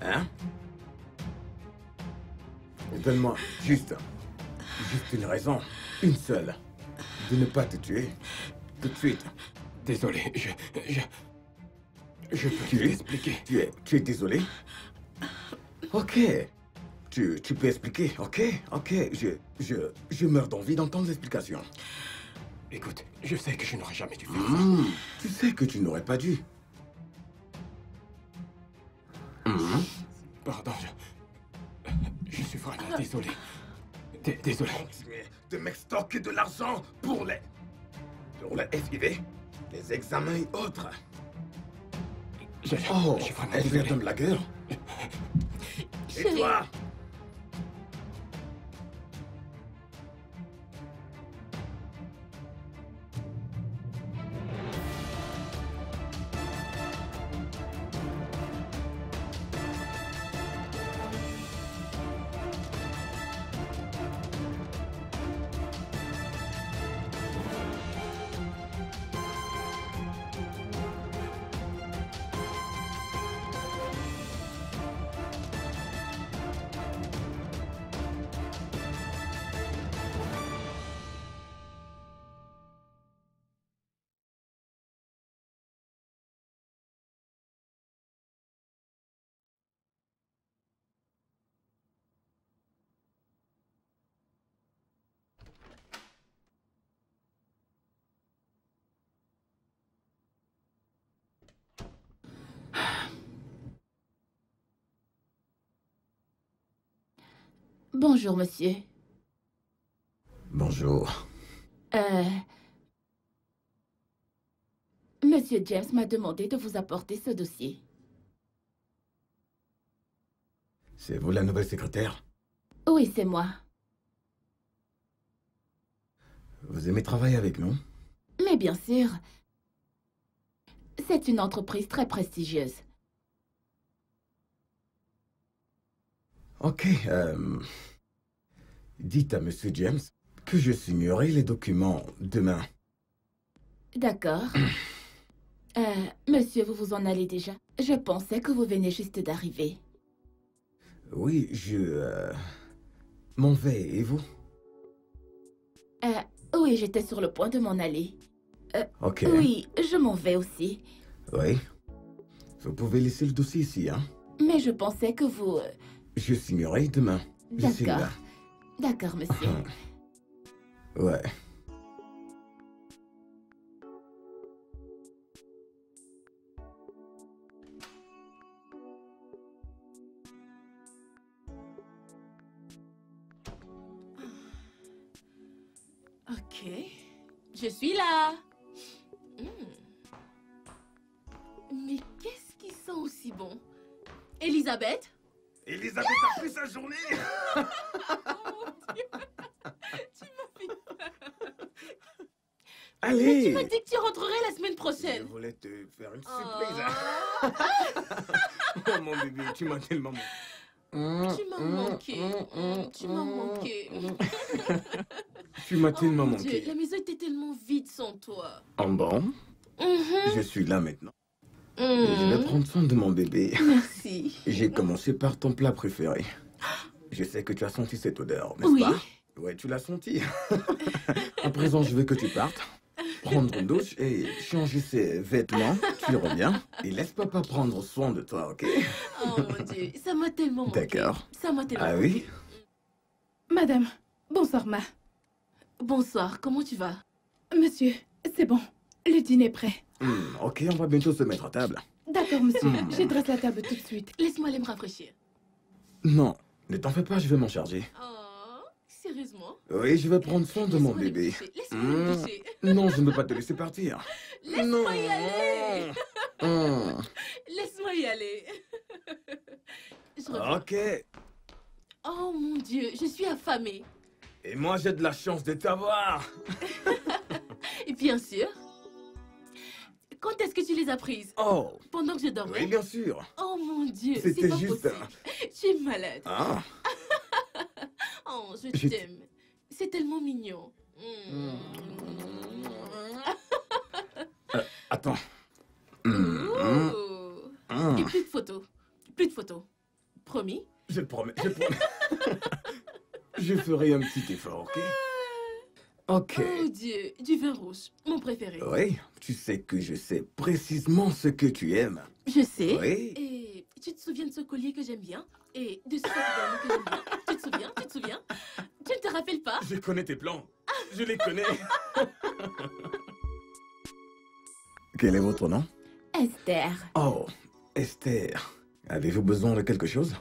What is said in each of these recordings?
Hein? Donne-moi juste une raison, une seule, de ne pas te tuer tout de suite. Désolé, je peux t'expliquer. Tu es désolé? Ok. Tu peux expliquer, ok? Ok, je meurs d'envie d'entendre l'explication. Écoute, je sais que je n'aurais jamais dû faire ça. Tu sais que tu n'aurais pas dû. Pardon, je suis vraiment désolé. Désolé. De m'extorquer de l'argent pour les FIV, les examens et autres. Je suis vraiment elle désolé. vient de me la gueule. Et toi? Bonjour, monsieur. Bonjour. Monsieur James m'a demandé de vous apporter ce dossier. C'est vous la nouvelle secrétaire? Oui, c'est moi. Vous aimez travailler avec nous? Mais bien sûr. C'est une entreprise très prestigieuse. Ok, dites à Monsieur James que je signerai les documents demain. D'accord. Monsieur, vous vous en allez déjà? Je pensais que vous venez juste d'arriver. Oui, je m'en vais, et vous? Oui, j'étais sur le point de m'en aller. Ok. Oui, je m'en vais aussi. Oui. Vous pouvez laisser le dossier ici, hein? Mais je pensais que vous... Je signerai demain. Je suis D'accord. là. D'accord, monsieur. Ouais. Ok. Je suis là. Mais qu'est-ce qui sent aussi bon? Elisabeth? Elisabeth a pris sa journée. Oh mon Dieu. Tu m'as fait peur. Allez. Mais tu m'as dit que tu rentrerais la semaine Je prochaine. voulais te faire une surprise. Oh mon bébé, tu m'as tellement manqué. Tu m'as manqué. Tu m'as manqué. Tu m'as Oh tellement mon Dieu, manqué. la maison était tellement vide sans toi. Oh bon? Je suis là maintenant. Et je vais Mhm. prendre soin de mon bébé. Merci. J'ai commencé par ton plat préféré. Je sais que tu as senti cette odeur, n'est-ce Oui. pas? Ouais, tu l'as senti. À présent, je veux que tu partes, prendre une douche et changer ses vêtements. Tu reviens et laisse papa prendre soin de toi, ok? Oh mon Dieu, ça m'a tellement manqué. D'accord. Ça m'a tellement Ah manqué. oui? Madame, bonsoir, ma. Bonsoir, comment tu vas? Monsieur, c'est bon. Le dîner est prêt. Ok, on va bientôt se mettre à table. D'accord, monsieur. Je dresse la table tout de suite. Laisse-moi aller me rafraîchir. Non, ne t'en fais pas, je vais m'en charger. Oh, sérieusement? Oui, je vais prendre soin de mon Laisse-moi aller me bébé. doucher. Laisse-moi aller me doucher. Non, je ne peux pas te laisser partir. Laisse-moi y aller. Hum. Laisse-moi y aller. Je reviens. Ok. Oh mon Dieu, je suis affamée. Et moi, j'ai de la chance de t'avoir. Et bien sûr. Quand est-ce que tu les as prises? Oh, Pendant que je dormais? oui, bien sûr. Oh mon Dieu, C'était c'est pas juste possible. Tu es malade. Ah, Oh, je Je- t'aime. C'est tellement mignon. attends. Ouh. Et plus de photos. Plus de photos. Promis? Je te promets, je te promets. Je ferai un petit effort, ok? Ok. Oh Dieu, du vin rouge, mon préféré. Oui, tu sais que je sais précisément ce que tu aimes. Je sais. Oui. Et tu te souviens de ce collier que j'aime bien? Et de ce également que j'aime bien? Tu te souviens? Tu te souviens? Tu ne te rappelles pas? Je connais tes plans. Je les connais. Quel est votre nom? Esther. Oh, Esther. Avez-vous besoin de quelque chose?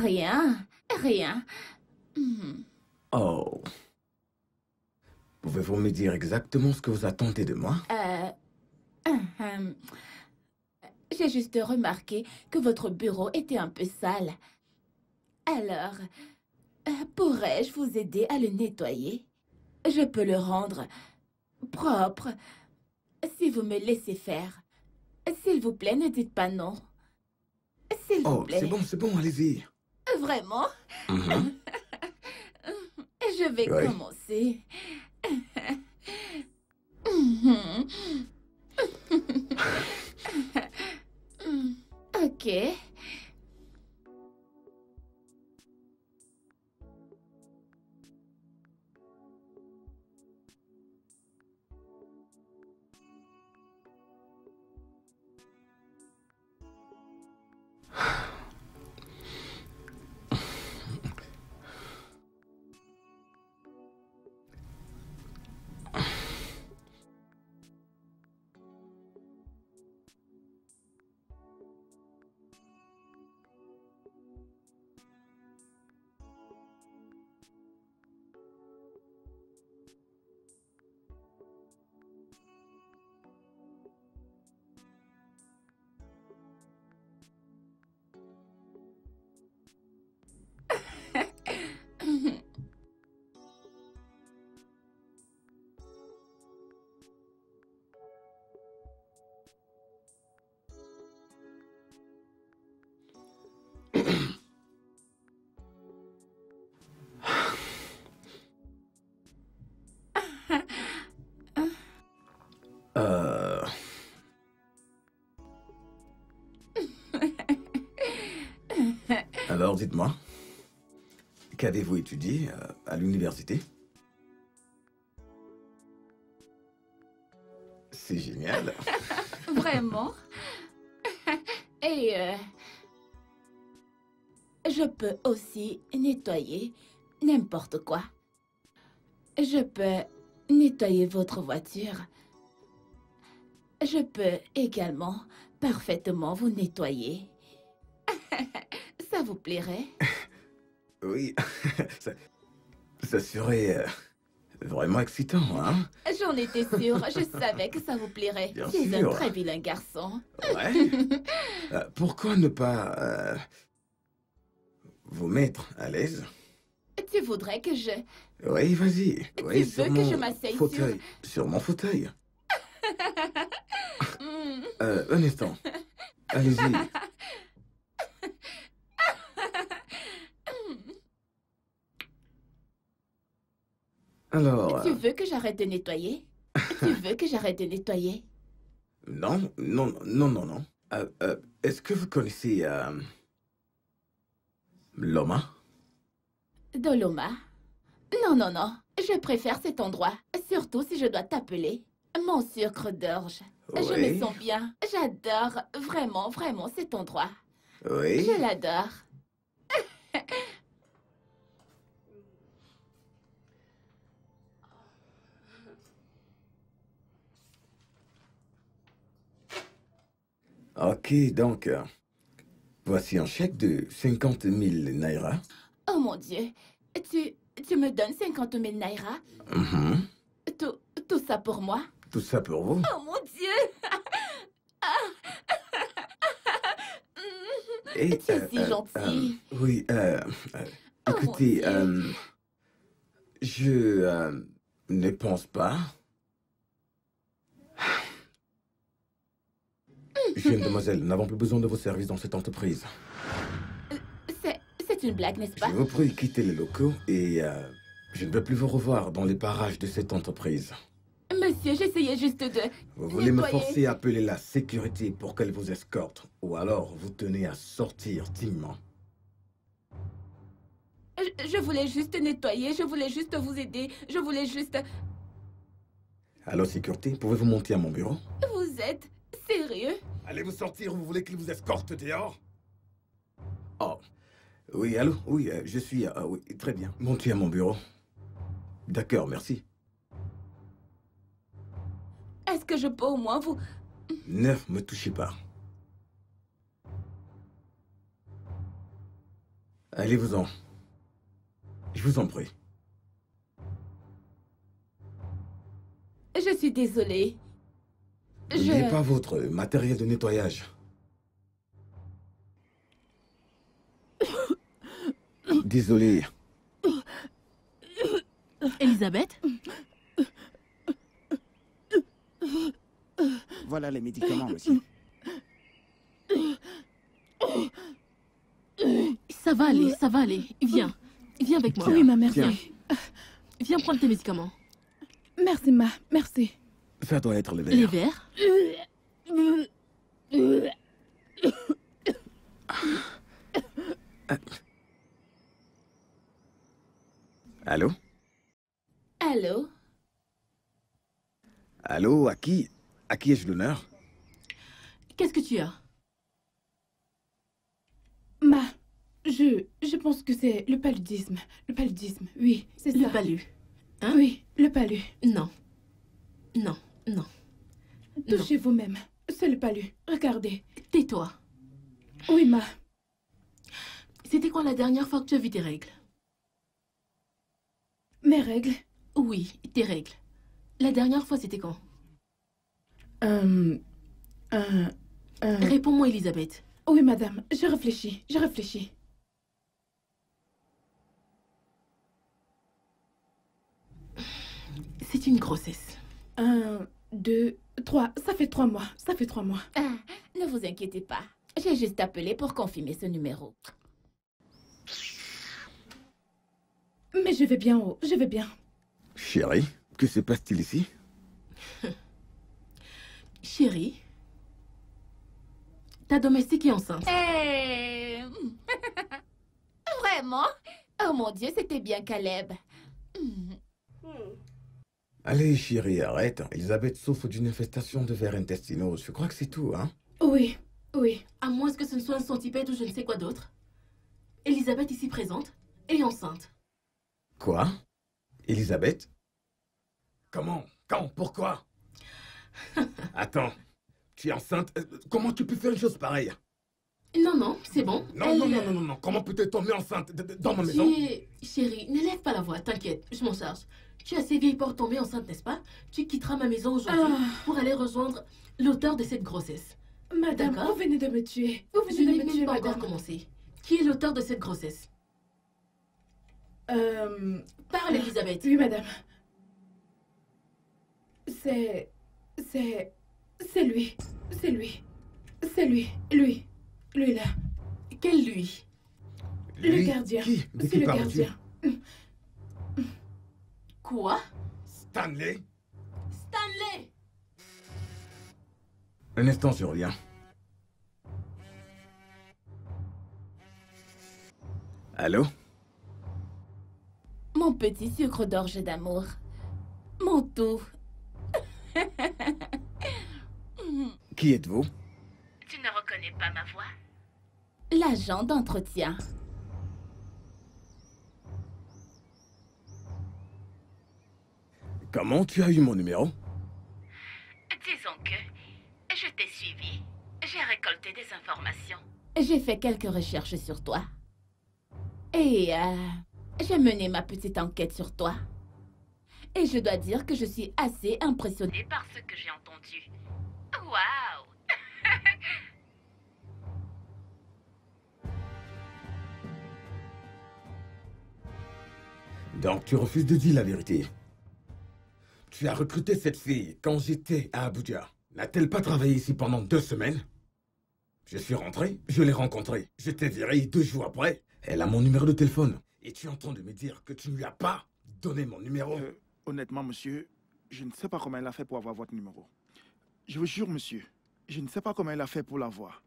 Rien. Rien. Hmm. Oh. Pouvez-vous me dire exactement ce que vous attendez de moi? Ahem. J'ai juste remarqué que votre bureau était un peu sale. Alors, pourrais-je vous aider à le nettoyer? Je peux le rendre propre si vous me laissez faire. S'il vous plaît, ne dites pas non. S'il vous Oh, plaît. c'est bon, allez-y. Vraiment? Mhm. Je vais Oui. commencer. Ok. Euh... Alors, dites-moi, qu'avez-vous étudié à l'université? C'est génial. Vraiment? Et je peux aussi nettoyer n'importe quoi. Je peux nettoyer votre voiture. Je peux également parfaitement vous nettoyer. Ça vous plairait? Oui, ça serait vraiment excitant, hein? J'en étais sûre, je savais que ça vous plairait. Bien Tu es un sûr. très vilain garçon. Ouais. Pourquoi ne pas vous mettre à l'aise? Tu voudrais que je... Oui, vas-y. Tu Oui, veux que je m'asseye fauteuil. Sur mon fauteuil. Hmm. Un instant. Allez-y. Alors... Tu veux que j'arrête de nettoyer? Tu veux que j'arrête de nettoyer? Non. Est-ce que vous connaissez Loma? Doloma? Non. Je préfère cet endroit. Surtout si je dois t'appeler. Mon sucre d'orge. Je me Oui. sens bien. J'adore vraiment cet endroit. Oui. Je l'adore. Ok, donc, voici un chèque de 50 000 naira. Oh mon Dieu. Tu me donnes 50 000 naira? Mhm. Tout ça pour moi? Tout ça pour vous. Oh mon Dieu. Et, Tu es si gentil. oui, Oh, écoutez, mon Dieu. je ne pense pas. Jeune demoiselle, nous n'avons plus besoin de vos services dans cette entreprise. C'est une blague, n'est-ce pas? Je vous prie, quittez les locaux et je ne veux plus vous revoir dans les parages de cette entreprise. Monsieur, j'essayais juste de Vous voulez me nettoyer. forcer à appeler la sécurité pour qu'elle vous escorte, ou alors vous tenez à sortir dignement. Je voulais juste nettoyer, je voulais juste vous aider, je voulais juste... Allô, sécurité, pouvez-vous monter à mon bureau? Vous êtes sérieux? Allez-vous sortir ou vous voulez qu'il vous escorte dehors? Oh, oui, allô, oui, je suis... oui, très bien. Montez à mon bureau. D'accord, merci. Est-ce que je peux au moins vous... Ne me touchez pas. Allez-vous-en. Je vous en prie. Je suis désolée. N'oubliez pas votre matériel de nettoyage. Désolé. Elisabeth? Voilà les médicaments, monsieur. Ça va aller, ça va aller. Viens. Viens avec moi. Oui, ma mère. Tiens. Viens prendre tes médicaments. Merci, ma. Merci. Ça doit être le Les verre. verres? Allô? Allô? Allô, à qui ai-je l'honneur? Qu'est-ce que tu as? Ma, je pense que c'est le paludisme. Le paludisme, oui, c'est ça. Le palu. Hein? Oui, le palu. Non. Non, non. Touchez vous-même. C'est le palu. Regardez. Tais-toi. Oui, ma. C'était quand la dernière fois que tu as vu tes règles? Mes règles. Oui, tes règles. La dernière fois, c'était quand? Réponds-moi, Elisabeth. Oui, madame. Je réfléchis. Je réfléchis. C'est une grossesse. 1, 2, 3. Ça fait 3 mois. Ça fait 3 mois. Ah, ne vous inquiétez pas. J'ai juste appelé pour confirmer ce numéro. Mais je vais bien, oh. Je vais bien. Chérie, que se passe-t-il ici? Chérie, ta domestique est enceinte. Vraiment? Oh mon Dieu, c'était bien Caleb. Allez, chérie, arrête. Elisabeth souffre d'une infestation de vers intestinaux. Je crois que c'est tout, hein? Oui, oui. À moins que ce ne soit un centipède ou je ne sais quoi d'autre. Elisabeth, ici présente, est enceinte. Quoi? Elisabeth? Comment? Quand? Pourquoi? Attends, tu es enceinte? Comment tu peux faire une chose pareille? Non, non, c'est bon. Non, non, non, non, non, non. Comment peut-elle tomber enceinte dans ma maison? Chérie, n'élève pas la voix, t'inquiète, je m'en charge. Tu es assez vieille pour tomber enceinte, n'est-ce pas? Tu quitteras ma maison aujourd'hui pour aller rejoindre l'auteur de cette grossesse. Madame, D'accord. vous venez de me tuer. Vous Je venez n'ai de me même tuer, pas encore madame. commencé. Qui est l'auteur de cette grossesse? Parle, Elisabeth. Oui, madame. C'est lui. C'est lui. C'est lui. Lui. Lui là. Quel lui? Le gardien. Qui? De C'est qui le parles-tu? gardien. Quoi? Stanley? Stanley! Un instant, je reviens. Allô? Mon petit sucre d'orge d'amour. Mon tout. Qui êtes-vous? Tu ne reconnais pas ma voix? L'agent d'entretien. Comment tu as eu mon numéro? Disons que je t'ai suivi. J'ai récolté des informations. J'ai fait quelques recherches sur toi. Et j'ai mené ma petite enquête sur toi. Et je dois dire que je suis assez impressionnée par ce que j'ai entendu. Waouh! Donc tu refuses de dire la vérité. Tu as recruté cette fille quand j'étais à Abuja. N'a-t-elle pas travaillé ici pendant 2 semaines? Je suis rentré, je l'ai rencontrée. Je t'ai viré 2 jours après. Elle a mon numéro de téléphone. Et tu es en train de me dire que tu ne lui as pas donné mon numéro? Honnêtement, monsieur, Je ne sais pas comment elle a fait pour avoir votre numéro. Je vous jure, monsieur, je ne sais pas comment elle a fait pour l'avoir.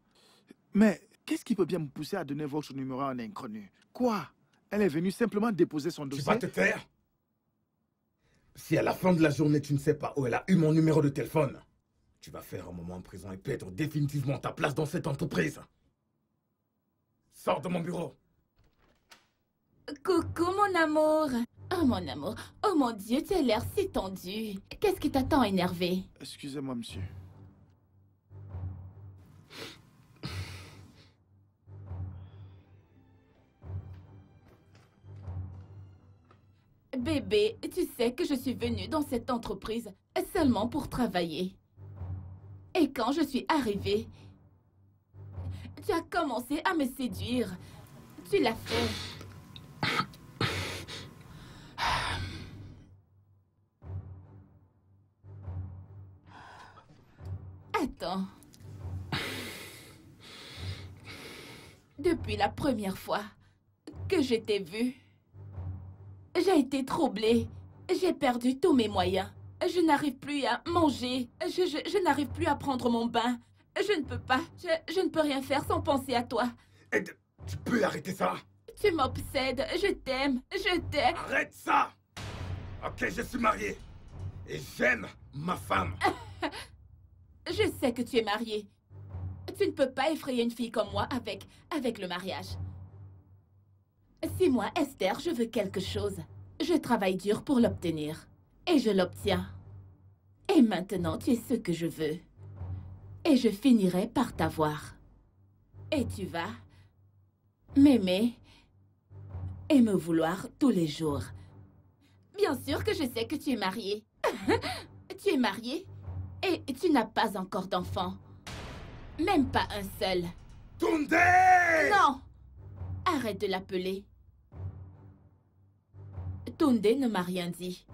Mais qu'est-ce qui peut bien me pousser à donner votre numéro à un inconnu? Quoi? Elle est venue simplement déposer son dossier. Tu vas te taire? Si à la fin de la journée, tu ne sais pas où elle a eu mon numéro de téléphone, tu vas faire un moment en prison et perdre définitivement ta place dans cette entreprise. Sors de mon bureau. Coucou, mon amour. Oh, mon amour. Oh, mon Dieu, tu as l'air si tendu. Qu'est-ce qui t'a tant énervé? Excusez-moi, monsieur. Bébé, tu sais que je suis venue dans cette entreprise seulement pour travailler. Et quand je suis arrivée, tu as commencé à me séduire. Tu l'as fait. Attends. Depuis la première fois que je t'ai vue, j'ai été troublée. J'ai perdu tous mes moyens. Je n'arrive plus à manger. Je n'arrive plus à prendre mon bain. Je ne peux pas. Je ne peux rien faire sans penser à toi. Tu peux arrêter ça? Tu m'obsèdes. Je t'aime. Je t'aime. Arrête ça! Ok, je suis marié. Et j'aime ma femme. Je sais que tu es marié. Tu ne peux pas effrayer une fille comme moi avec le mariage. Si moi, Esther, je veux quelque chose, je travaille dur pour l'obtenir. Et je l'obtiens. Et maintenant, tu es ce que je veux. Et je finirai par t'avoir. Et tu vas m'aimer et me vouloir tous les jours. Bien sûr que je sais que tu es marié. Tu es marié et tu n'as pas encore d'enfant. Même pas un seul. Tunde! Non! Arrête de l'appeler. Tunde ne m'a rien dit.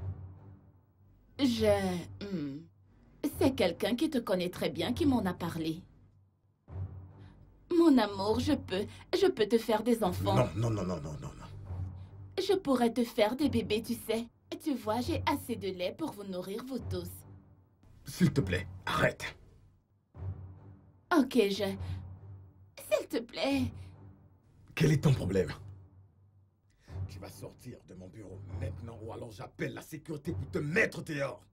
C'est quelqu'un qui te connaît très bien qui m'en a parlé. Mon amour, je peux te faire des enfants. Non. Je pourrais te faire des bébés, tu sais. Tu vois, j'ai assez de lait pour vous nourrir, vous tous. S'il te plaît, arrête. Ok, S'il te plaît. Quel est ton problème? Tu vas sortir de mon bureau maintenant ou alors j'appelle la sécurité pour te mettre dehors.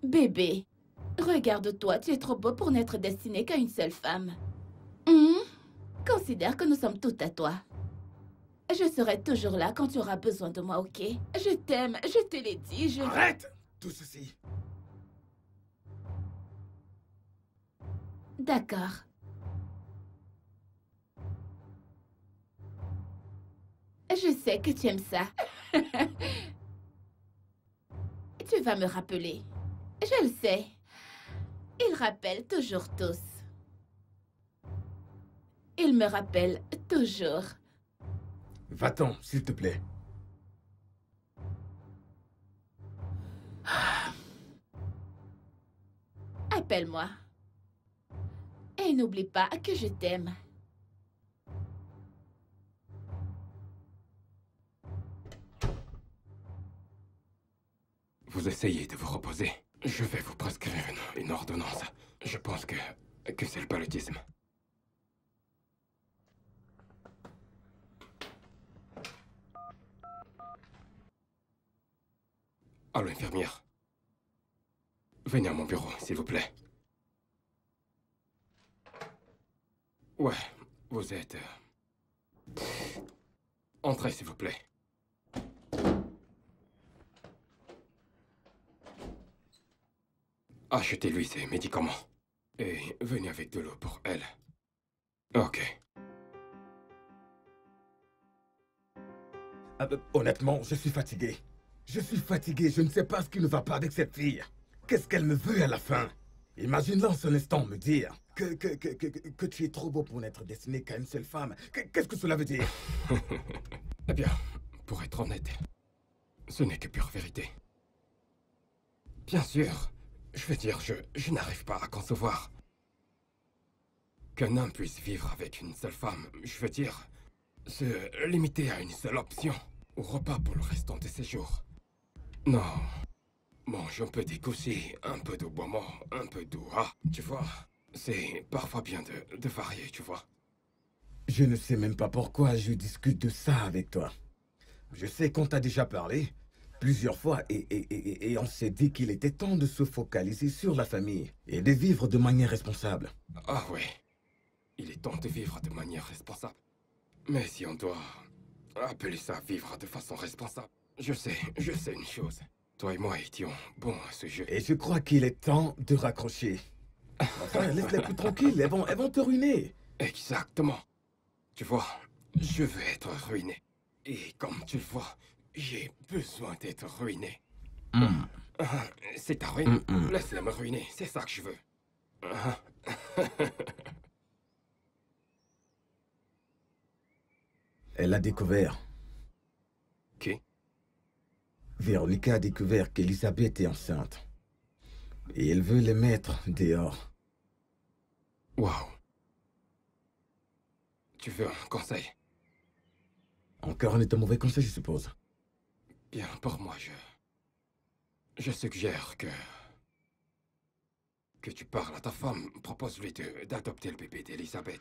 Bébé, regarde-toi, tu es trop beau pour n'être destiné qu'à une seule femme. Considère que nous sommes toutes à toi. Je serai toujours là quand tu auras besoin de moi, ok? Je t'aime, je te l'ai dit, Arrête tout ceci. D'accord. Je sais que tu aimes ça. Tu vas me rappeler. Je le sais. Il rappelle toujours tous. Il me rappelle toujours. Va-t'en, s'il te plaît. Appelle-moi. Et n'oublie pas que je t'aime. Vous essayez de vous reposer. Je vais vous prescrire une ordonnance. Je pense que c'est le paludisme. Allô, infirmière. Venez à mon bureau, s'il vous plaît. Ouais, vous êtes... Entrez, s'il vous plaît. Achetez-lui ses médicaments. Et venez avec de l'eau pour elle. Ok. Honnêtement, je suis fatigué. Je suis fatigué, je ne sais pas ce qui ne va pas avec cette fille. Qu'est-ce qu'elle me veut à la fin? Imagine-la en un instant me dire que tu es trop beau pour n'être destiné qu'à une seule femme. Qu'est-ce que cela veut dire? Eh bien, pour être honnête, ce n'est que pure vérité. Bien sûr, je veux dire, je n'arrive pas à concevoir qu'un homme puisse vivre avec une seule femme. Je veux dire, se limiter à une seule option. au repas pour le restant de ses jours. Non. Mange un peu d'écoussis, un peu de bois mort, un peu d'eau. Ah, tu vois, c'est parfois bien de varier, tu vois. Je ne sais même pas pourquoi je discute de ça avec toi. Je sais qu'on t'a déjà parlé plusieurs fois et on s'est dit qu'il était temps de se focaliser sur la famille et de vivre de manière responsable. Ah oui, il est temps de vivre de manière responsable. Mais si on doit appeler ça vivre de façon responsable, je sais une chose. Toi et moi étions bons à ce jeu. Et je crois qu'il est temps de raccrocher. Enfin, laisse-les plus tranquilles, elles vont te ruiner. Exactement. Tu vois, je veux être ruiné. Et comme tu le vois, j'ai besoin d'être ruiné. C'est ta ruine. Laisse-la me ruiner, c'est ça que je veux. Elle a découvert. Qui? Véronica a découvert qu'Elisabeth est enceinte. Et elle veut les mettre dehors. Waouh. Tu veux un conseil? Encore un de mauvais conseil, je suppose. Bien, pour moi, je suggère que tu parles à ta femme. Propose-lui d'adopter le bébé d'Elisabeth.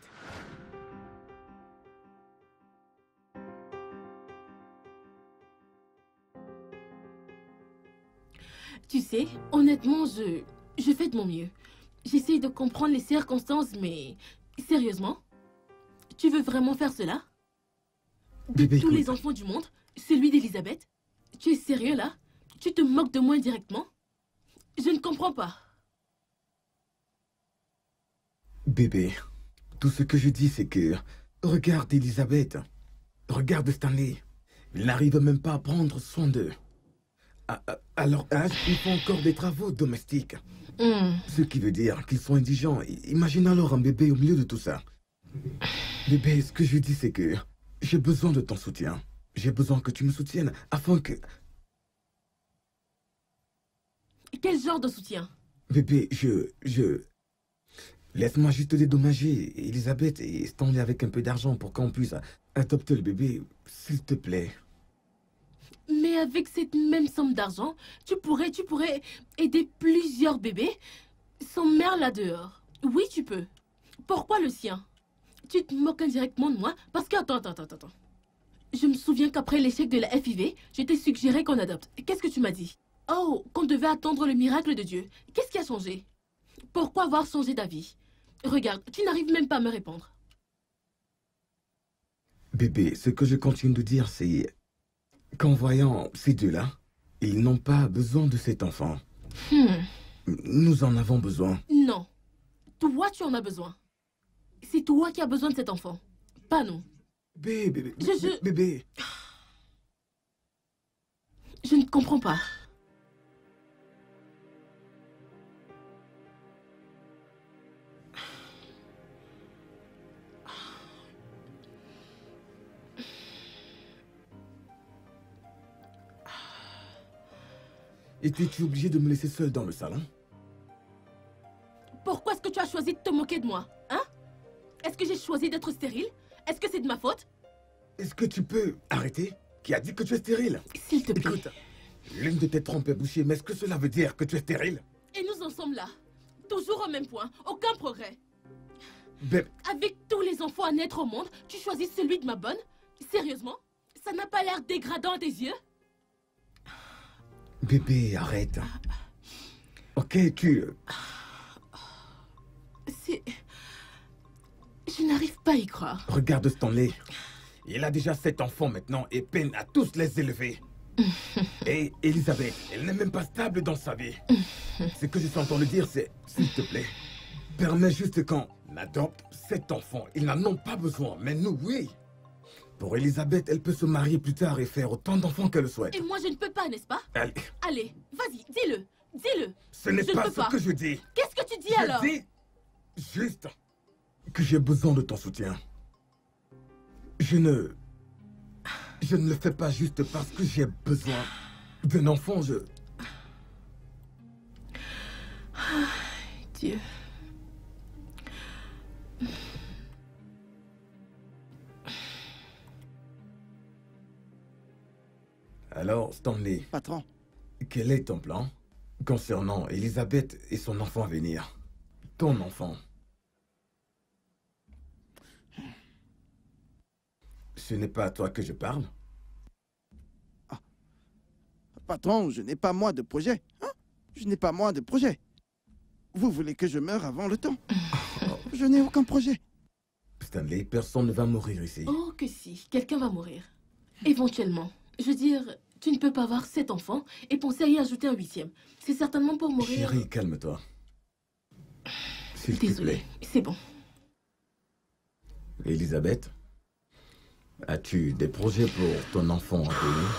Tu sais, honnêtement, je fais de mon mieux. J'essaye de comprendre les circonstances, mais sérieusement, tu veux vraiment faire cela? De Bébé, tous écoute. les enfants du monde, celui d'Elisabeth? Tu es sérieux là? Tu te moques de moi indirectement? Je ne comprends pas. Bébé, tout ce que je dis, c'est que... Regarde Elisabeth. Regarde Stanley. Ils n'arrivent même pas à prendre soin d'eux. À leur âge, ils font encore des travaux domestiques. Ce qui veut dire qu'ils sont indigents. Imagine alors un bébé au milieu de tout ça. Bébé, ce que je dis, c'est que j'ai besoin de ton soutien. J'ai besoin que tu me soutiennes afin que... Quel genre de soutien? Bébé, Laisse-moi juste te dédommager, Elisabeth, et Stanley avec un peu d'argent pour qu'on puisse adopter le bébé, s'il te plaît. Mais avec cette même somme d'argent, tu pourrais aider plusieurs bébés sans mère là dehors. Oui, tu peux. Pourquoi le sien? Tu te moques indirectement de moi parce que... Attends. Je me souviens qu'après l'échec de la FIV, je t'ai suggéré qu'on adopte. Qu'est-ce que tu m'as dit? Oh, qu'on devait attendre le miracle de Dieu. Qu'est-ce qui a changé? Pourquoi avoir changé d'avis? Regarde, tu n'arrives même pas à me répondre. Bébé, ce que je continue de dire, c'est qu'en voyant ces deux-là, ils n'ont pas besoin de cet enfant. Nous en avons besoin. Non. Toi, tu en as besoin. C'est toi qui as besoin de cet enfant. Pas nous. Bébé, Je- bébé. Je ne comprends pas. Étais-tu obligé de me laisser seul dans le salon? Pourquoi est-ce que tu as choisi de te moquer de moi? Hein? Est-ce que j'ai choisi d'être stérile? Est-ce que c'est de ma faute? Est-ce que tu peux arrêter? Qui a dit que tu es stérile? S'il te plaît. Écoute, l'une de tes trompes est bouchée, mais est-ce que cela veut dire que tu es stérile? Et nous en sommes là. Toujours au même point. Aucun progrès. Bébé, Avec tous les enfants à naître au monde, tu choisis celui de ma bonne? Sérieusement? Ça n'a pas l'air dégradant à tes yeux? bébé, arrête. Ok, C'est... Je n'arrive pas à y croire. Regarde Stanley. Il a déjà 7 enfants maintenant et peine à tous les élever. Et Elisabeth, elle n'est même pas stable dans sa vie. Ce que je suis en train de dire, c'est, s'il te plaît, permets juste qu'on adopte 7 enfants. Ils n'en ont pas besoin, mais nous, oui. Pour Elisabeth, elle peut se marier plus tard et faire autant d'enfants qu'elle souhaite. Et moi, je ne peux pas, n'est-ce pas? Allez, Allez, vas-y, dis-le. Dis-le. ce n'est Je ne pas peux ce pas. que je dis. Qu'est-ce que tu dis Je alors? dis juste que j'ai besoin de ton soutien. Je ne le fais pas juste parce que j'ai besoin d'un enfant, Dieu. Alors, Stanley, Patron, quel est ton plan concernant Elisabeth et son enfant à venir? Ton enfant. Ce n'est pas à toi que je parle? patron, je n'ai pas moi de projet. Hein? Je n'ai pas moi de projet. Vous voulez que je meure avant le temps? Je n'ai aucun projet. Stanley, personne ne va mourir ici. Oh que si, quelqu'un va mourir. Éventuellement. Je veux dire, tu ne peux pas avoir 7 enfants et penser à y ajouter un 8e. C'est certainement pour mourir... Chérie, calme-toi. S'il te Désolée, plaît. c'est bon. Elisabeth, as-tu des projets pour ton enfant à venir?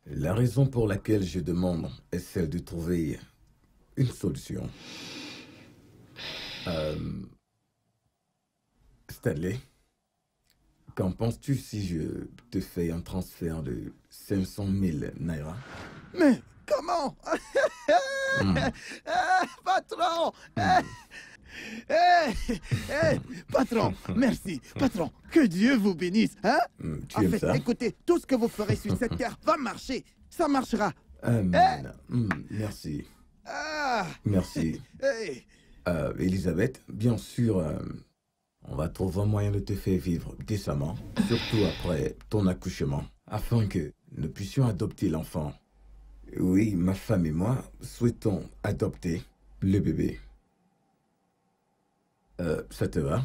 La raison pour laquelle je demande est celle de trouver une solution. Stanley, qu'en penses-tu si je te fais un transfert de 500 000 naira? Mais comment? Patron! Patron, merci. Patron, que Dieu vous bénisse. Hein? Tu aimes ça? Écoutez, tout ce que vous ferez sur cette terre va marcher. Ça marchera. Amen. Merci. Ah, Merci. hey. Elisabeth, bien sûr, on va trouver un moyen de te faire vivre décemment, surtout après ton accouchement, afin que nous puissions adopter l'enfant. Oui, ma femme et moi souhaitons adopter le bébé. Ça te va?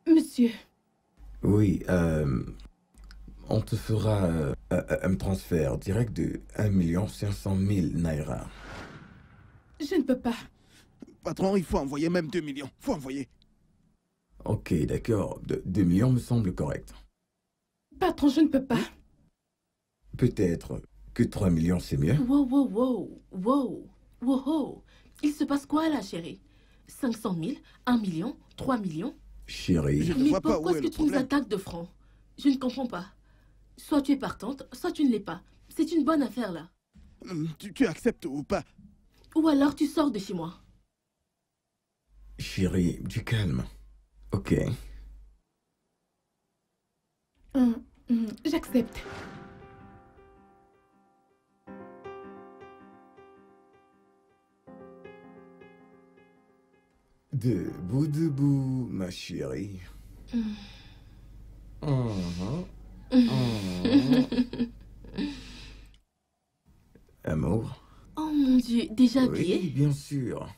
Monsieur, Oui, on te fera un transfert direct de 1 500 000 naira. je ne peux pas. Patron, il faut envoyer même 2 millions. Faut envoyer. Ok, d'accord. 2 millions me semble correct. Patron, je ne peux pas. Peut-être que 3 millions, c'est mieux. Wow, wow, wow, wow, wow, wow. Il se passe quoi là, chérie? 500 000, 1 million, 3 millions? Chérie, Je ne Mais vois pas pourquoi où est-ce est que le tu nous problème. attaques de front? Je ne comprends pas. Soit tu es partante, soit tu ne l'es pas. C'est une bonne affaire là. Tu acceptes ou pas? Ou alors tu sors de chez moi. chérie, du calme. Ok. J'accepte. Debout, ma chérie. Amour? Oh mon Dieu, déjà habillé? Oui, bien sûr.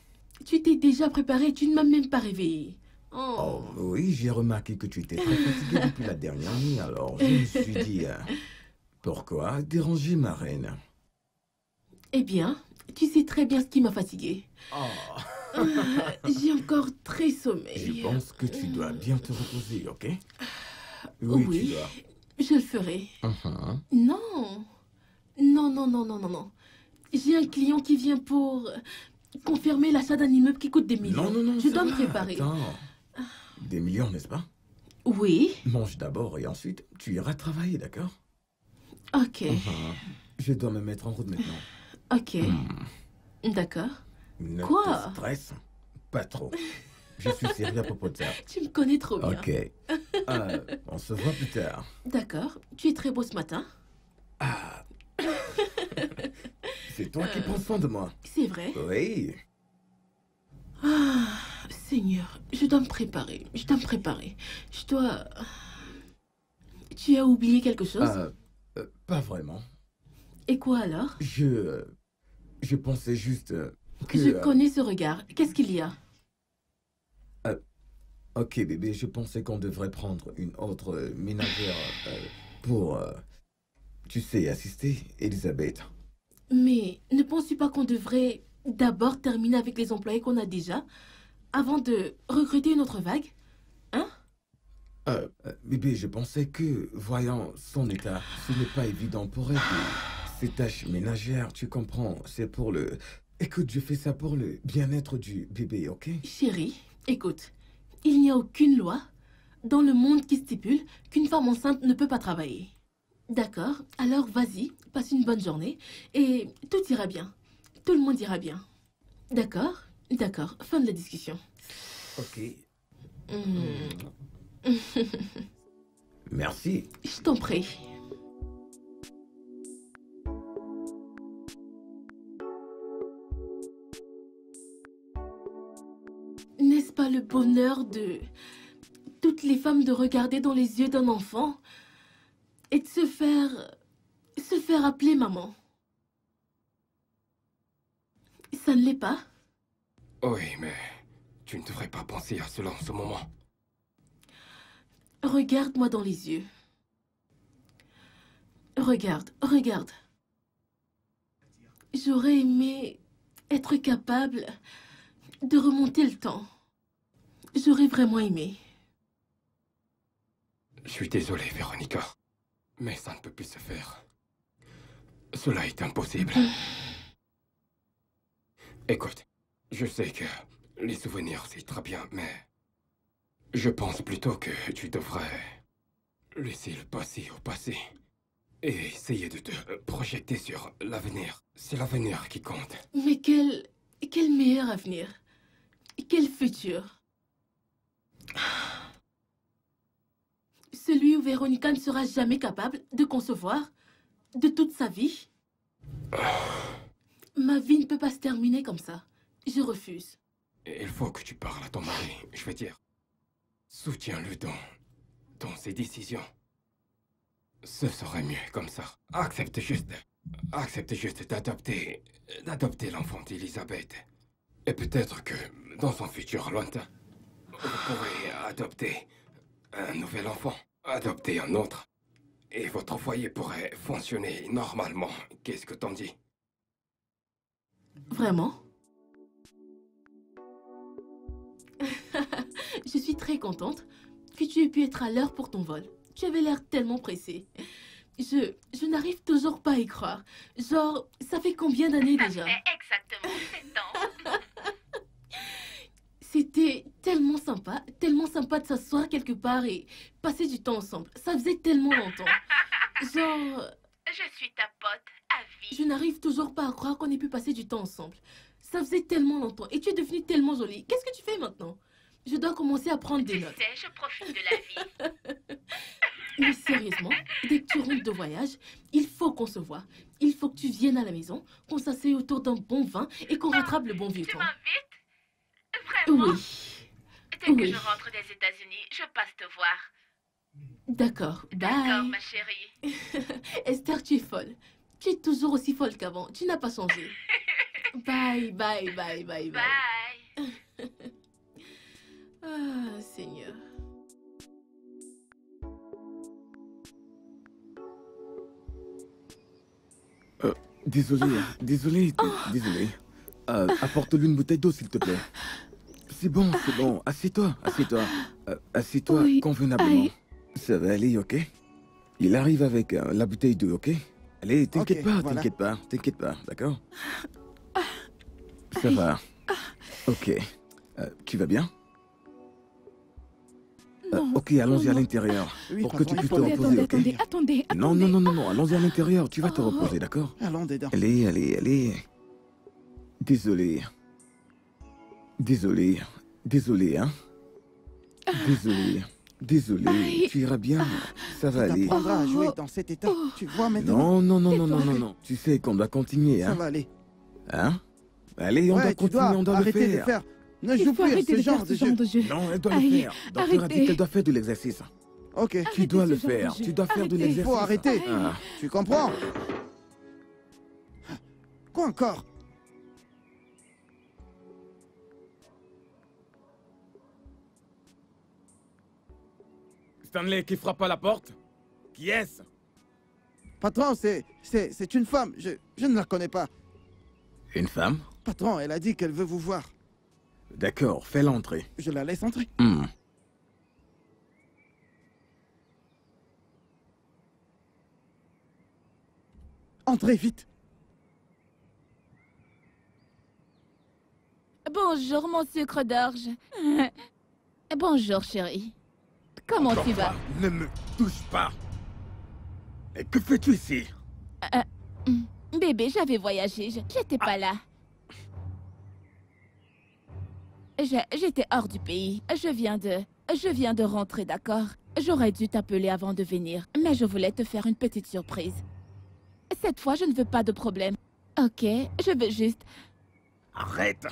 Tu t'es déjà préparé, tu ne m'as même pas réveillé. Oh, Oh. oui, j'ai remarqué que tu étais très fatiguée depuis la dernière nuit, alors je me suis dit, pourquoi déranger ma reine? Eh bien, tu sais très bien ce qui m'a fatiguée. Oh, J'ai encore très je sommeil. pense que tu dois bien te reposer, ok? Oui, tu dois. je le ferai. Mhm. Non. Non, non, non, non, non, non. J'ai un client qui vient pour confirmer l'achat d'un immeuble qui coûte des millions. Non, Je ça dois me va, préparer. Attends. Des millions, n'est-ce pas? Oui, Mange d'abord et ensuite, tu iras travailler, d'accord? ok, Je dois me mettre en route maintenant. ok. D'accord. Ne Quoi? te stresse pas trop. Je suis sérieux à propos de ça. Tu me connais trop bien. Ok. On se voit plus tard. D'accord. Tu es très beau ce matin. C'est toi qui prends soin de moi. C'est vrai. Oui. Ah, Seigneur, je dois me préparer. Je dois me préparer. Je dois... Tu as oublié quelque chose? Pas vraiment. Et quoi alors? Je pensais juste que... Je connais ce regard. Qu'est-ce qu'il y a? Ok, bébé, je pensais qu'on devrait prendre une autre ménagère pour, tu sais, assister Elisabeth. Mais ne penses-tu pas qu'on devrait d'abord terminer avec les employés qu'on a déjà avant de recruter une autre vague? Hein? Bébé, je pensais que, voyant son état, ce n'est pas évident pour elle que ces tâches ménagères, tu comprends, c'est pour le... Écoute, je fais ça pour le bien-être du bébé, ok? Chérie, écoute, il n'y a aucune loi dans le monde qui stipule qu'une femme enceinte ne peut pas travailler. D'accord? Alors vas-y, passe une bonne journée et tout ira bien. Tout le monde ira bien. D'accord? D'accord, fin de la discussion. Ok. Hmm. Merci. Je t'en prie. N'est-ce pas le bonheur de toutes les femmes de regarder dans les yeux d'un enfant et de se faire appeler maman? Ça ne l'est pas? Oui, mais tu ne devrais pas penser à cela en ce moment. Regarde-moi dans les yeux. Regarde, regarde. J'aurais aimé être capable de remonter le temps. J'aurais vraiment aimé. Je suis désolé, Véronica. Mais ça ne peut plus se faire. Cela est impossible. Écoute, je sais que les souvenirs, c'est très bien, mais... je pense plutôt que tu devrais laisser le passé au passé. Et essayer de te projeter sur l'avenir. C'est l'avenir qui compte. Mais quel meilleur avenir? Quel futur? Celui où Véronica ne sera jamais capable de concevoir de toute sa vie? Ma vie ne peut pas se terminer comme ça. Je refuse. Il faut que tu parles à ton mari, je veux dire. Soutiens-le dans ses décisions. Ce serait mieux comme ça. Accepte juste d'adopter l'enfant d'Elisabeth. Et peut-être que dans son futur lointain, vous pourrez adopter un nouvel enfant, adopter un autre. Et votre foyer pourrait fonctionner normalement. Qu'est-ce que t'en dis? Vraiment? Je suis très contente que tu aies pu être à l'heure pour ton vol. Tu avais l'air tellement pressée. Je n'arrive toujours pas à y croire. Genre, ça fait combien d'années déjà? Ça fait exactement 7 ans. C'était tellement sympa de s'asseoir quelque part et passer du temps ensemble. Ça faisait tellement longtemps. Genre, Je suis ta pote à vie. je n'arrive toujours pas à croire qu'on ait pu passer du temps ensemble. Ça faisait tellement longtemps et tu es devenue tellement jolie. Qu'est-ce que tu fais maintenant? Je dois commencer à prendre des Tu notes. sais, je profite de la vie. Mais sérieusement, dès que tu rentres de voyage, il faut qu'on se voit. Il faut que tu viennes à la maison, qu'on s'asseye autour d'un bon vin et qu'on rattrape le bon vieux Tu temps. m'invites? Vraiment? Oui, Dès que oui. je rentre des États-Unis, je passe te voir. D'accord. D'accord, Bye. ma chérie. Esther, tu es folle. Tu es toujours aussi folle qu'avant. Tu n'as pas changé. Bye, bye, bye, bye, bye. Bye. Ah, Seigneur. Désolé. Apporte-lui une bouteille d'eau, s'il te plaît. C'est bon. Assieds-toi. Assieds-toi Oui, convenablement. aïe. Ça va aller, ok? Il arrive avec la bouteille d'eau, ok? Allez, t'inquiète Ok, pas, voilà. t'inquiète pas, d'accord? Ça va. Ok. Tu vas bien? Non, Ok, allons-y non, à non. l'intérieur. Oui, Pour que patron, tu il puisses te faut reposer, ok? Attendez. Non, allons-y à l'intérieur. Tu vas te Oh. reposer, d'accord? Allons dedans. Allez. Désolé, hein? Désolé. Aïe. Tu iras bien. Ça va Tu aller. t'apprendras à jouer Oh. dans cet état. Tu vois maintenant? Non. Tu sais qu'on doit continuer, Ça hein? va aller. Hein? Allez, on doit Ouais, tu continuer, dois on doit le arrêter de faire. faire. Ne Il joue faut plus à arrêter ce de genre faire de ce genre jeu. de jeu. Non, elle doit le Aïe, faire. Docteur a dit arrêtez. qu'elle doit faire de l'exercice. Ok, Tu Arrêtez dois ce le genre de faire. jeu. Tu dois faire de Arrêtez. il l'exercice. faut arrêter. Ah. Tu comprends? Quoi encore? Stanley qui frappe à la porte? Qui est-ce? Patron, c'est une femme. Je ne la connais pas. Une femme? Patron, elle a dit qu'elle veut vous voir. D'accord, fais l'entrée. Je la laisse entrer. Entrez vite. Bonjour, mon sucre d'orge. Bonjour, chérie. Comment Encore tu vas? pas. Ne me touche pas. Et que fais-tu ici? Bébé, j'avais voyagé. J'étais pas là. J'étais hors du pays. Je viens de rentrer, d'accord? J'aurais dû t'appeler avant de venir, mais je voulais te faire une petite surprise. Cette fois, je ne veux pas de problème. Ok, je veux juste... Arrête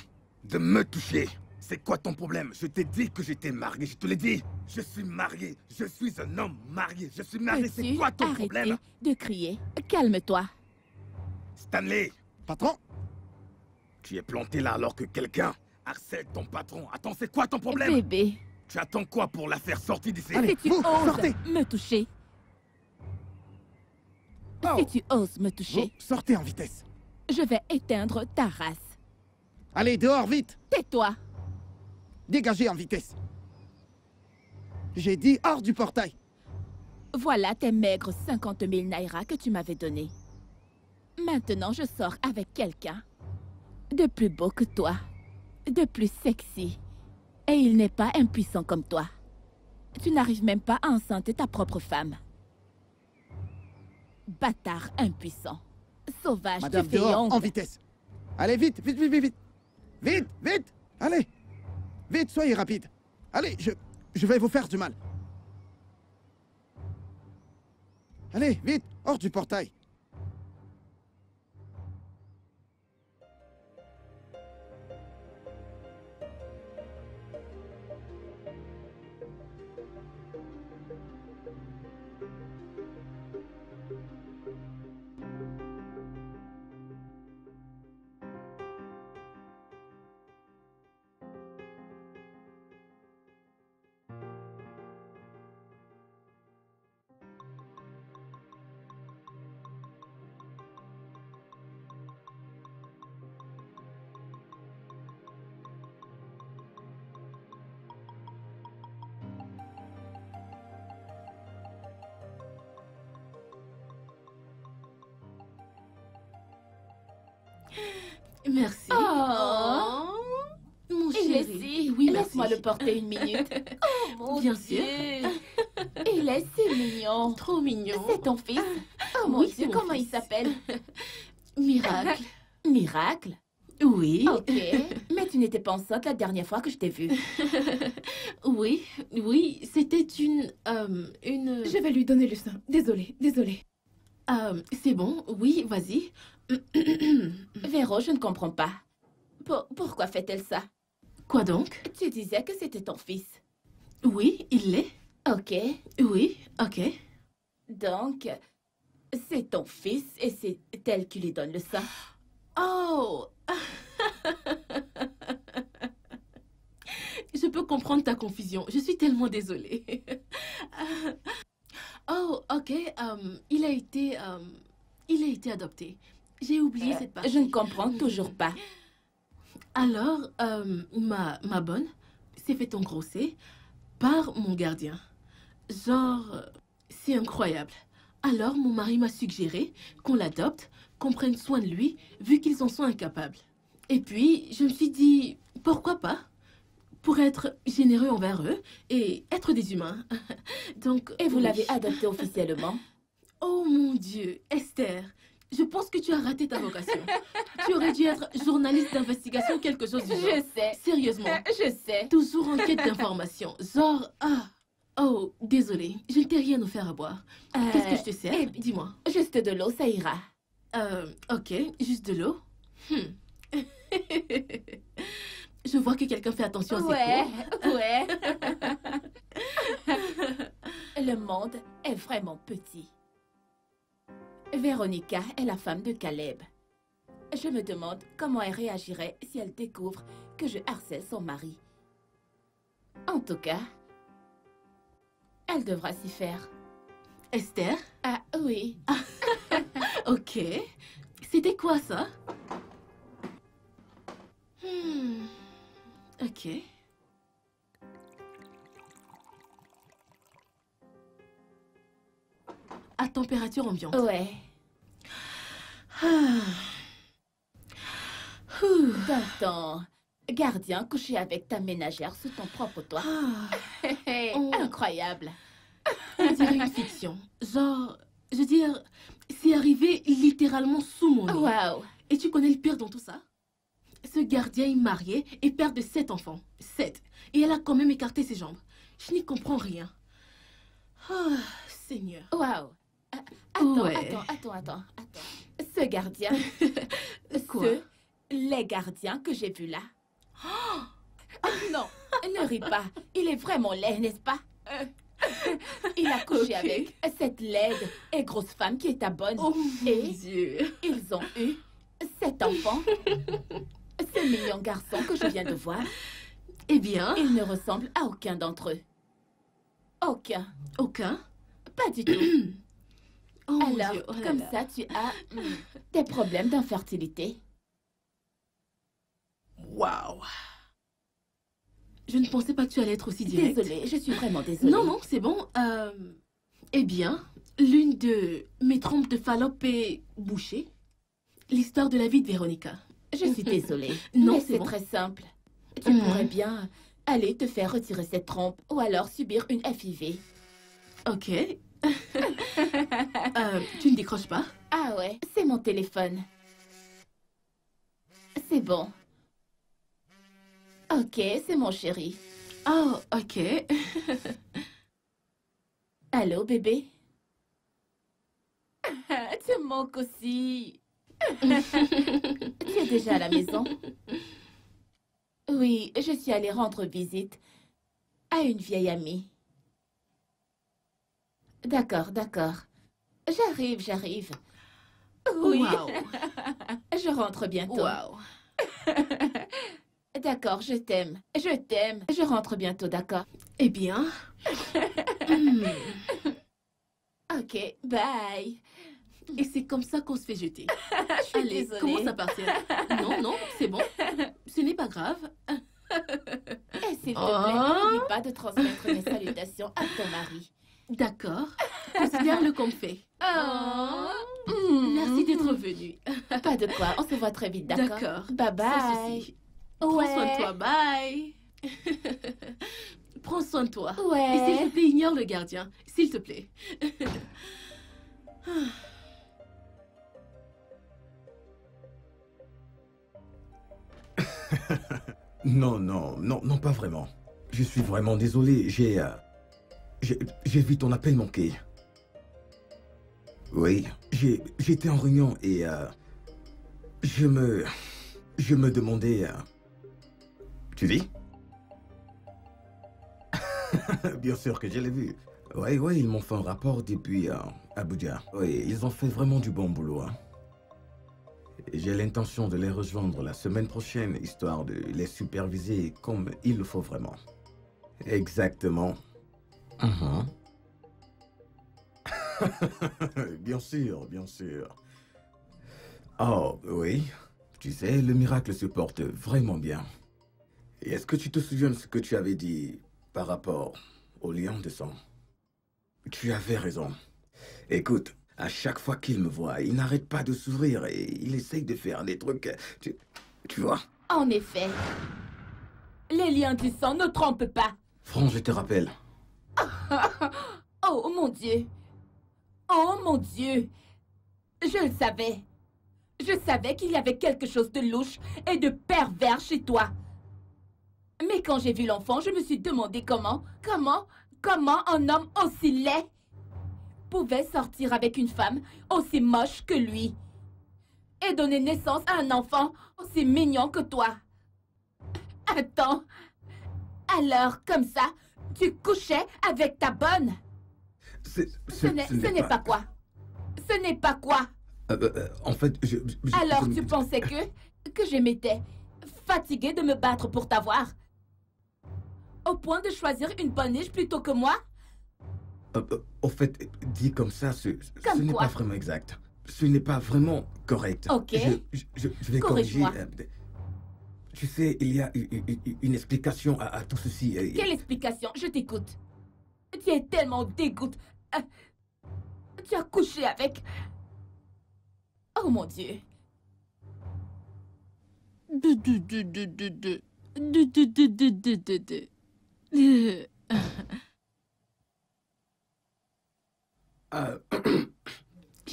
de me toucher. C'est quoi ton problème? Je t'ai dit que j'étais marié, je te l'ai dit. Je suis marié, je suis un homme marié, je suis marié. C'est Peux-tu quoi ton arrêter problème? de crier? Calme-toi. Stanley, Patron, tu es planté là alors que quelqu'un harcèle ton patron. Attends, c'est quoi ton problème? Bébé, Tu attends quoi pour la faire sortir d'ici? Allez. si tu vous, oses sortez. me toucher... Oh. Si tu oses me vous toucher, sortez en vitesse. je vais éteindre ta race. Allez, dehors, vite. Tais-toi. Dégagez en vitesse. J'ai dit hors du portail. Voilà tes maigres 50 000 naira que tu m'avais donnés. Maintenant, je sors avec quelqu'un de plus beau que toi, de plus sexy. Et il n'est pas impuissant comme toi. Tu n'arrives même pas à enceinter ta propre femme. Bâtard impuissant. Sauvage, Madame, tu fais dehors, honte. en vitesse. Allez, vite, vite, vite, vite, vite. Vite, vite. Allez. Vite, soyez rapide. Allez, je vais vous faire du mal. Allez, vite, hors du portail. Merci. Oh. Mon Il est chéri. si... Oui, merci. Laisse-moi le porter une minute. Oh mon Bien Dieu. sûr. Il est si mignon. Trop mignon. C'est ton fils? Oh mon Oui, Dieu, c'est mon comment il fils. s'appelle? Miracle. Miracle? Oui. Ok, mais tu n'étais pas enceinte la dernière fois que je t'ai vue. Oui, oui, c'était une... Je vais lui donner le sein. Désolée, désolée. c'est bon, oui, vas-y. Véro, je ne comprends pas. Pourquoi fait-elle ça? Quoi donc? Tu disais que c'était ton fils. Oui, il l'est. Ok, Oui, ok. donc c'est ton fils et c'est elle qui lui donne le sein. Oh! Je peux comprendre ta confusion. Je suis tellement désolée. Oh, ok. Il a été adopté. J'ai oublié cette partie. Je ne comprends toujours pas. Alors, ma bonne s'est fait engrosser par mon gardien. Genre, c'est incroyable. Alors, mon mari m'a suggéré qu'on l'adopte, qu'on prenne soin de lui, vu qu'ils en sont incapables. Et puis, je me suis dit, pourquoi pas? Pour être généreux envers eux et être des humains. Donc, Et vous oui. l'avez adopté officiellement? Oh mon Dieu, Esther, je pense que tu as raté ta vocation. Tu aurais dû être journaliste d'investigation ou quelque chose du genre. Je sais. Sérieusement. Je sais. Toujours en quête d'informations. Genre, oh, désolée, je ne t'ai rien offert à boire. Qu'est-ce que je te sers? eh, Dis-moi. Juste de l'eau, ça ira. Ok, juste de l'eau. Je vois que quelqu'un fait attention à ses Ouais, cours. ouais. Le monde est vraiment petit. Véronica est la femme de Caleb. Je me demande comment elle réagirait si elle découvre que je harcèle son mari. En tout cas, elle devra s'y faire. Esther? Ah oui. Ok. C'était quoi ça? Ok. À température ambiante. Ouais. Dans ton gardien couché avec ta ménagère sous ton propre toit. Oh. Incroyable. On dirait une fiction. Genre, je veux dire, c'est arrivé littéralement sous mon nez. Waouh. Et tu connais le pire dans tout ça? Ce gardien est marié et père de 7 enfants. 7. Et elle a quand même écarté ses jambes. Je n'y comprends rien. Ah, Seigneur. Waouh. Attends, Ouais. attends. Ce gardien, Quoi? les gardiens que j'ai vus là. Non, ne ris pas. Il est vraiment laid, n'est-ce pas? Il a couché Ok. avec cette laide et grosse femme qui est ta bonne. Oh mon Et Dieu. ils ont eu 7 enfants. Ce mignon garçon que je viens de voir, Eh bien, il ne ressemble à aucun d'entre eux. Aucun. aucun. Pas du tout. Oh mon Alors, Dieu. Oh là comme là. ça, tu as des problèmes d'infertilité. Waouh. Je ne pensais pas que tu allais être aussi direct. Désolée, je suis vraiment désolée. Non, non, c'est bon. Eh bien, l'une de mes trompes de Fallope est bouchée. L'histoire de la vie de Véronica. Je suis désolée. Non, mais c'est c'est bon. très simple. Tu Mhm. pourrais bien aller te faire retirer cette trompe ou alors subir une FIV. Ok. Tu ne décroches pas? Ah ouais, c'est mon téléphone. C'est bon. Ok, c'est mon chéri. Oh, ok. Allô, bébé? Tu me manques aussi. Tu es déjà à la maison? Oui, je suis allée rendre visite à une vieille amie. D'accord. J'arrive. Oui, Waouh. je rentre bientôt. Waouh. D'accord, je t'aime. Je rentre bientôt, d'accord? Eh bien. hmm, Ok, bye. Et c'est comme ça qu'on se fait jeter. Je suis Allez, désolée. commence à partir. Non, non, c'est bon. Ce n'est pas grave. Et s'il te Oh. plaît, n'oublie pas de transmettre mes salutations à ton mari. D'accord. Considère-le comme fait. Oh. Merci d'être venu. Pas de quoi, on se voit très vite, d'accord? D'accord. Bye Sans bye. souci. Prends Ouais. soin de toi. Bye. Prends soin de toi. Et Ouais. s'il te plaît, ignore le gardien. S'il te plaît. Non, pas vraiment. Je suis vraiment désolé, j'ai vu ton appel manquer. Oui, j'étais en réunion et je me demandais... Tu vis? Bien sûr que je l'ai vu. Oui, ils m'ont fait un rapport depuis Abuja. Oui, ils ont fait vraiment du bon boulot. Hein. Et j'ai l'intention de les rejoindre la semaine prochaine, histoire de les superviser comme il le faut vraiment. Exactement. Mhm. Bien sûr. Oh, oui. Tu sais, le miracle se porte vraiment bien. Et est-ce que tu te souviens de ce que tu avais dit par rapport au lion de sang? Tu avais raison. Écoute, à chaque fois qu'il me voit, il n'arrête pas de sourire et il essaye de faire des trucs... Tu vois? En effet. Les liens du sang ne trompent pas. Franck, je te rappelle. Oh mon Dieu. Oh mon Dieu. Je le savais. Je savais qu'il y avait quelque chose de louche et de pervers chez toi. Mais quand j'ai vu l'enfant, je me suis demandé comment un homme aussi laid pouvait sortir avec une femme aussi moche que lui et donner naissance à un enfant aussi mignon que toi. Attends. Alors, comme ça, tu couchais avec ta bonne? Ce n'est pas quoi? Ce n'est pas quoi? En fait, Alors tu pensais que je m'étais fatiguée de me battre pour t'avoir? Au point de choisir une bonne niche plutôt que moi? Au fait, dit comme ça, ce n'est quoi? pas vraiment exact. Ce n'est pas vraiment correct. Ok. Je vais corriger. Corrige-moi. Tu sais, il y a une explication à tout ceci. Quelle explication? Je t'écoute. Tu es tellement dégoûte. Tu as couché avec... Oh mon Dieu.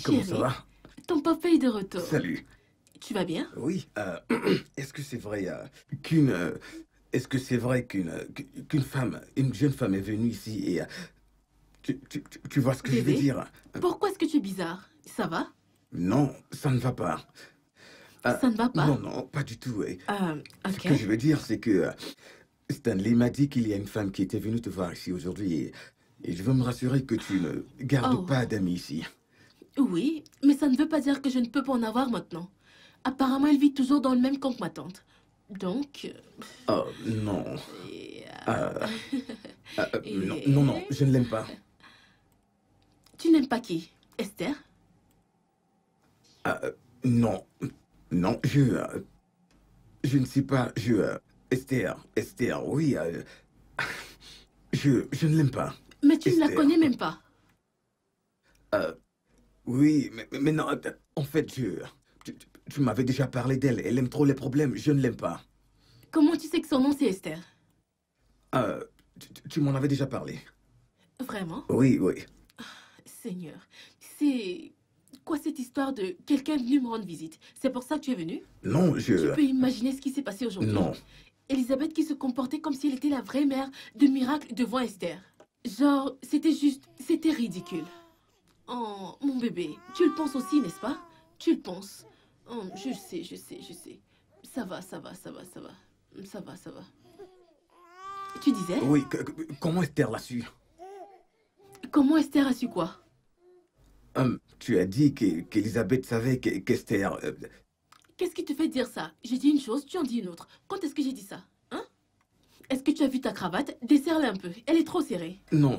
Comment ça Chérie, va? ton papa est de retour. Salut. Tu vas bien? Oui, est-ce que c'est vrai est-ce que c'est vrai qu'une femme, une jeune femme est venue ici et tu vois ce que je veux Bébé, dire? pourquoi est-ce que tu es bizarre? Ça va? Non, ça ne va pas. Ça ne va pas? Non, non, pas du tout. Ce Ok. que je veux dire, c'est que Stanley m'a dit qu'il y a une femme qui était venue te voir ici aujourd'hui et je veux me rassurer que tu ne gardes Oh. pas d'amis ici. Oui, mais ça ne veut pas dire que je ne peux pas en avoir maintenant. Apparemment, elle vit toujours dans le même camp que ma tante. Donc... Oh, non. et, Non, non, non, je ne l'aime pas. Tu n'aimes pas qui? Esther? Non, non, je ne sais pas, Esther, oui, je ne l'aime pas. Mais tu ne la Esther. connais même pas. Oui, mais non, en fait, tu m'avais déjà parlé d'elle, elle aime trop les problèmes, je ne l'aime pas. Comment tu sais que son nom c'est Esther? Tu m'en avais déjà parlé. Vraiment? Oui, oui. Seigneur, c'est... Quoi cette histoire de quelqu'un venu me rendre visite? C'est pour ça que tu es venu? Non, Tu peux imaginer ce qui s'est passé aujourd'hui? Non. Elisabeth qui se comportait comme si elle était la vraie mère de miracle devant Esther. Genre, c'était ridicule. Oh, mon bébé, tu le penses aussi, n'est-ce pas? Tu le penses. Oh, je sais. Ça va. Ça va. Tu disais? Oui, comment Esther l'a su? Comment Esther a su quoi? Tu as dit qu'Elisabeth savait qu'Esther... Qu'est-ce qui te fait dire ça? J'ai dit une chose, tu en dis une autre. Quand est-ce que j'ai dit ça? Hein? Est-ce que tu as vu ta cravate? Desserre-la un peu. Elle est trop serrée. Non,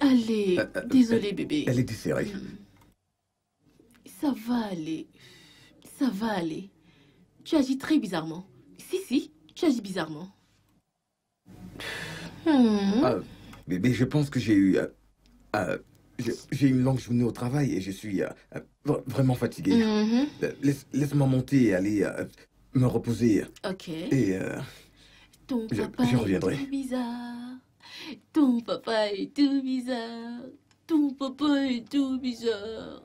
Allez, désolé bébé. elle est desserrée. Ça va aller. Ça va aller. Tu agis très bizarrement. Si, tu agis bizarrement. Bébé, je pense que j'ai eu une longue journée au travail et je suis vraiment fatigué. Mhm. Laisse-moi monter et aller me reposer. Ok. Et Ton je papa reviendrai. est tout bizarre. Ton papa est tout bizarre. Ton papa est tout bizarre.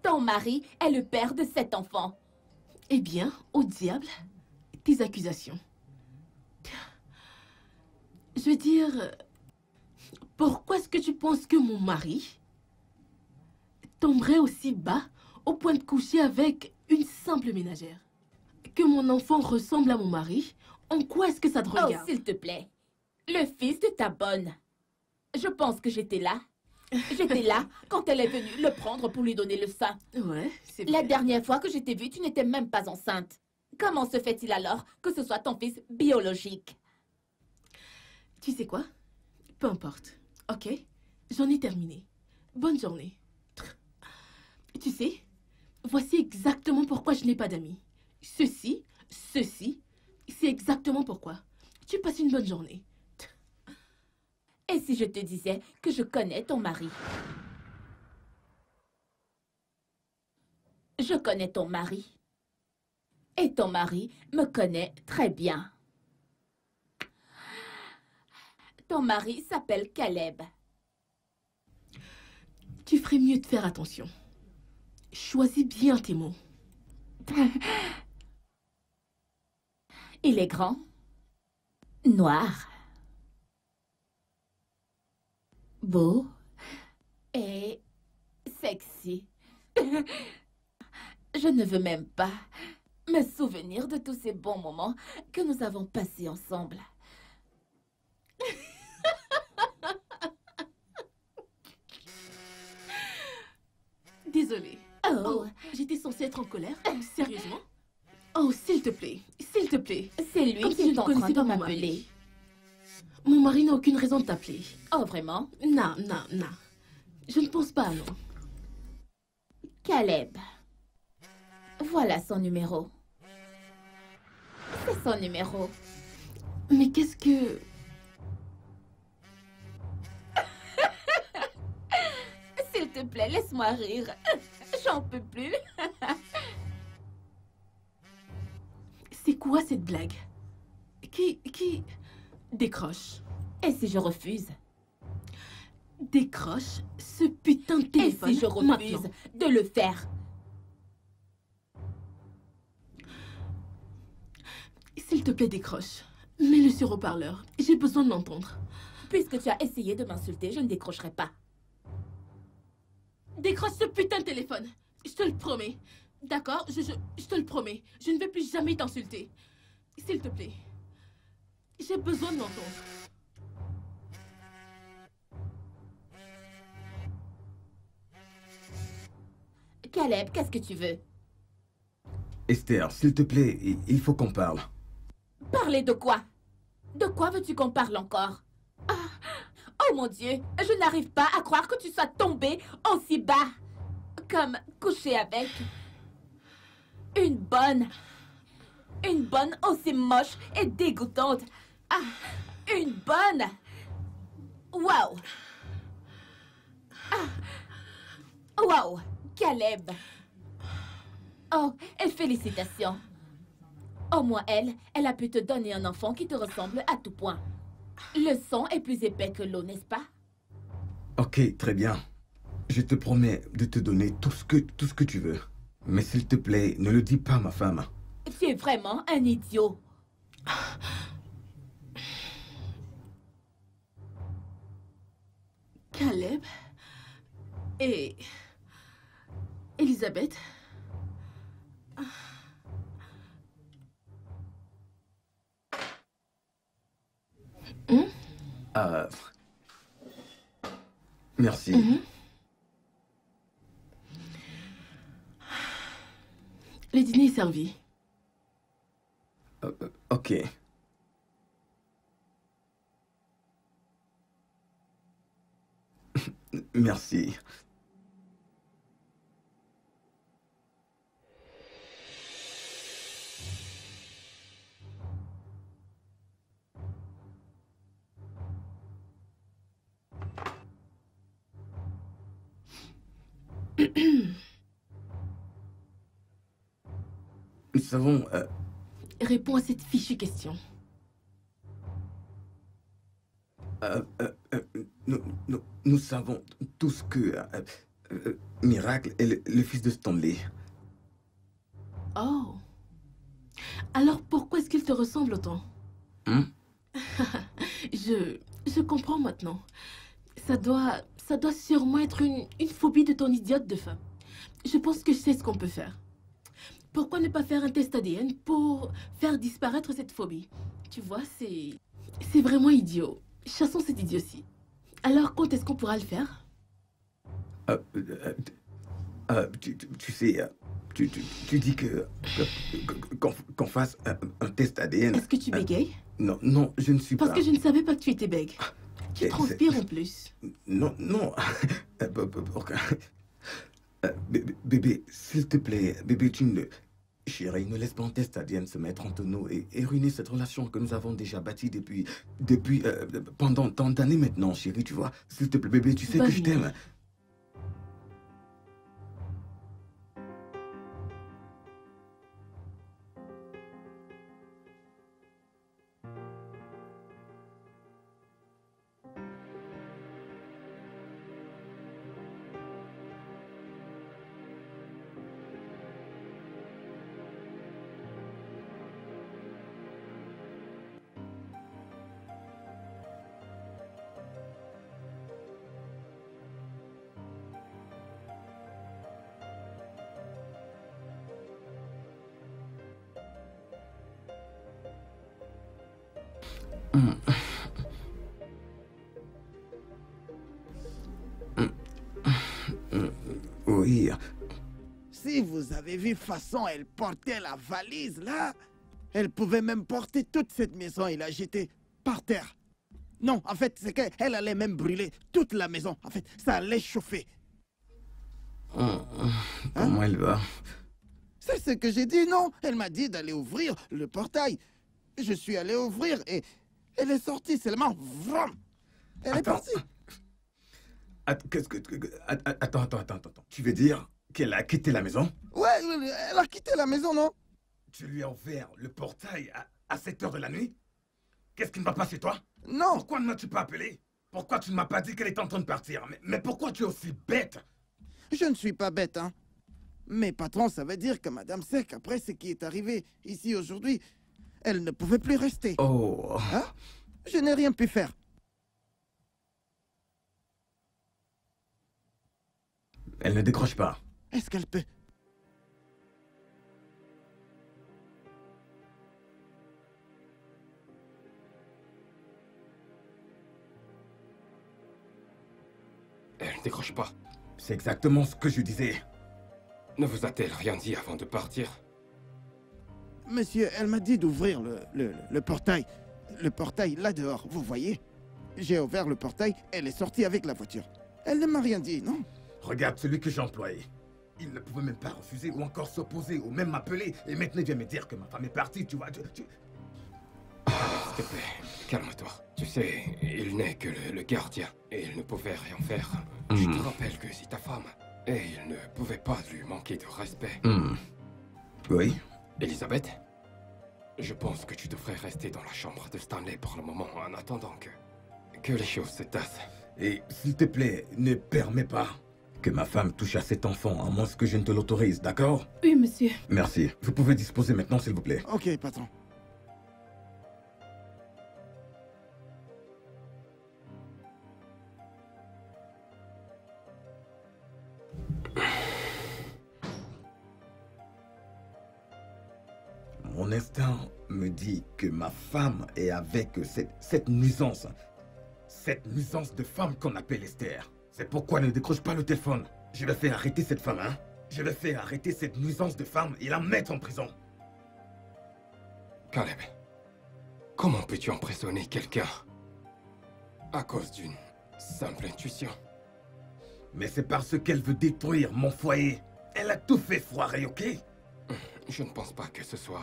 Ton mari est le père de 7 enfants. Eh bien, au diable, tes accusations. Je veux dire, pourquoi est-ce que tu penses que mon mari tomberait aussi bas au point de coucher avec une simple ménagère? Que mon enfant ressemble à mon mari? En quoi est-ce que ça te Oh, regarde? s'il te plaît. Le fils de ta bonne. Je pense que j'étais là. J'étais là quand elle est venue le prendre pour lui donner le sein. Ouais, c'est La vrai. dernière fois que je t'ai vue, tu n'étais même pas enceinte. Comment se fait-il alors que ce soit ton fils biologique? Tu sais quoi? Peu importe. Ok? J'en ai terminé. Bonne journée. Tu sais, voici exactement pourquoi je n'ai pas d'amis. Ceci, c'est exactement pourquoi. Tu passes une bonne journée. Et si je te disais que je connais ton mari? Je connais ton mari. Et ton mari me connaît très bien. Ton mari s'appelle Caleb. Tu ferais mieux de faire attention. Choisis bien tes mots. Il est grand, noir, beau et sexy. Je ne veux même pas me souvenir de tous ces bons moments que nous avons passés ensemble. Désolée. Oh, J'étais censée être en colère? Sérieusement? Oh, s'il te plaît. S'il te plaît. c'est lui Comme qui si je est ne en train connaissais de pas mon m'appeler. mari. Mon mari n'a aucune raison de t'appeler. Oh, vraiment? Non. Je ne pense pas, non. Caleb. Voilà son numéro. C'est son numéro. Mais qu'est-ce que... S'il te plaît, laisse-moi rire. J'en peux plus. C'est quoi cette blague? Qui... Décroche. Et si je refuse? Décroche ce putain de Et téléphone si je refuse maintenant. de le faire? S'il te plaît, décroche. Mets-le sur haut-parleur. J'ai besoin de l'entendre. Puisque tu as essayé de m'insulter, je ne décrocherai pas. Décroche ce putain de téléphone. Je te le promets. D'accord, je te le promets. Je ne vais plus jamais t'insulter. S'il te plaît. J'ai besoin de l'entendre. Caleb, qu'est-ce que tu veux? Esther, s'il te plaît, il faut qu'on parle. Parler de quoi? De quoi veux-tu qu'on parle encore? Ah, oh mon Dieu, je n'arrive pas à croire que tu sois tombé aussi bas. Comme couché avec une bonne aussi moche et dégoûtante. Ah, une bonne. Wow. Ah, wow, Caleb. Oh, et félicitations. Au moins elle a pu te donner un enfant qui te ressemble à tout point. Le sang est plus épais que l'eau, n'est-ce pas? Ok, très bien. Je te promets de te donner tout ce que tu veux. Mais s'il te plaît, ne le dis pas à ma femme. Tu es vraiment un idiot. Caleb et Elisabeth. Merci. Le dîner est servi. Ok. Merci. Nous savons... Réponds à cette fichue question. nous savons tous que Miracle est le fils de Stanley. Oh. Alors pourquoi est-ce qu'il te ressemble autant? Je comprends maintenant. Ça doit sûrement être une phobie de ton idiote de femme. Je pense que je sais ce qu'on peut faire. Pourquoi ne pas faire un test ADN pour faire disparaître cette phobie? Tu vois, c'est vraiment idiot. Chassons cet idiotie. Alors, quand est-ce qu'on pourra le faire? Tu sais, tu dis qu'on fasse un test ADN. Est-ce que tu bégayes? Non, je ne suis pas... Parce que je ne savais pas que tu étais bègue. Tu transpires en plus. Non. Bébé, s'il te plaît, bébé, Chérie, ne laisse pas un test ADN se mettre entre nous et ruiner cette relation que nous avons déjà bâtie depuis pendant tant d'années maintenant, chérie, tu vois. S'il te plaît, bébé, tu sais que je t'aime. Oui. Si vous avez vu façon elle portait la valise là, elle pouvait même porter toute cette maison et la jeter par terre. Non, en fait, c'est qu'elle allait même brûler toute la maison. En fait, ça allait chauffer. Comment elle va? C'est ce que j'ai dit, non? Elle m'a dit d'aller ouvrir le portail. Je suis allé ouvrir et elle est sortie seulement. Vroom. Elle est partie. Attends. Tu veux dire qu'elle a quitté la maison? Ouais, elle a quitté la maison, non? Tu lui as ouvert le portail à 7 heures de la nuit? Qu'est-ce qui ne va pas chez toi? Non. Pourquoi ne m'as-tu pas appelé? Pourquoi tu ne m'as pas dit qu'elle est en train de partir? Mais pourquoi tu es aussi bête? Je ne suis pas bête, hein. Mais patron, ça veut dire que Madame Sec, après ce qui est arrivé ici aujourd'hui, elle ne pouvait plus rester. Oh. Hein? Je n'ai rien pu faire. Elle ne décroche pas. Est-ce qu'elle peut... Elle ne décroche pas. C'est exactement ce que je disais. Ne vous a-t-elle rien dit avant de partir? Monsieur, elle m'a dit d'ouvrir le portail. Le portail là dehors, vous voyez? J'ai ouvert le portail, elle est sortie avec la voiture. Elle ne m'a rien dit, non? Regarde celui que j'ai employé. Il ne pouvait même pas refuser ou encore s'opposer ou même m'appeler. Et maintenant il vient me dire que ma femme est partie, tu vois. S'il te plaît, calme-toi. Tu sais, il n'est que le gardien et il ne pouvait rien faire. Je te rappelle que c'est ta femme et il ne pouvait pas lui manquer de respect. Oui. Elisabeth, je pense que tu devrais rester dans la chambre de Stanley pour le moment en attendant que les choses se tassent. Et s'il te plaît, ne permets pas que ma femme touche à cet enfant, à moins que je ne te l'autorise, d'accord? Oui, monsieur. Merci. Vous pouvez disposer maintenant, s'il vous plaît. Ok, patron. Mon instinct me dit que ma femme est avec cette nuisance. Cette nuisance de femme qu'on appelle Esther. C'est pourquoi ne décroche pas le téléphone. Je vais faire arrêter cette femme, hein. Je vais faire arrêter cette nuisance de femme et la mettre en prison. Caleb, comment peux-tu emprisonner quelqu'un à cause d'une simple intuition? Mais c'est parce qu'elle veut détruire mon foyer. Elle a tout fait foirer, ok? Je ne pense pas que ce soit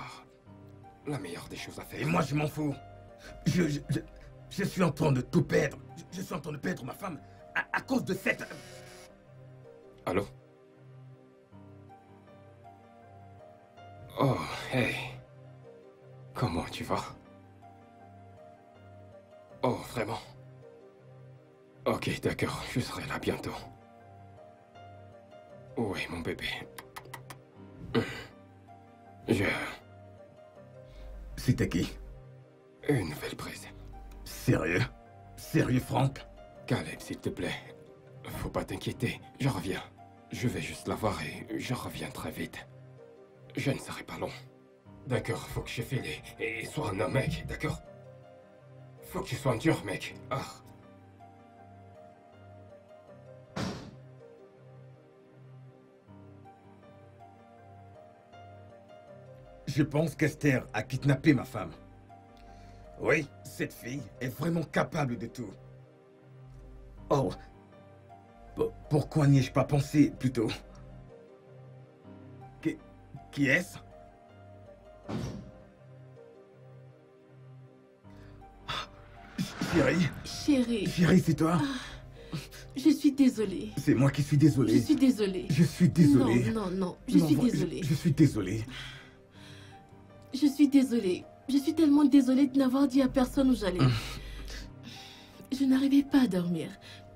la meilleure des choses à faire. Et moi, je m'en fous. Je suis en train de tout perdre. Je suis en train de perdre ma femme à cause de cette... Allô? Oh, hey. Comment tu vas? Oh, vraiment? Ok, d'accord, je serai là bientôt. Oui, mon bébé. C'était qui? Une nouvelle prise. Sérieux? Sérieux, Franck? Caleb, s'il te plaît. Faut pas t'inquiéter, je reviens. Je vais juste la voir et je reviens très vite. Je ne serai pas long. D'accord, faut que je file et sois un homme, mec, d'accord? Faut que tu sois un dur, mec. Ah. Je pense qu'Esther a kidnappé ma femme. Oui, cette fille est vraiment capable de tout. Oh. Pourquoi n'y ai-je pas pensé plus tôt? Qui est-ce? Chérie? Chérie. Chérie, c'est toi? Je suis désolée. C'est moi qui suis désolé. Je suis désolée. Je suis désolé. Non, non, non. Je suis désolée. Je suis désolé. Je suis désolée. Je suis tellement désolée de n'avoir dit à personne où j'allais. Je n'arrivais pas à dormir.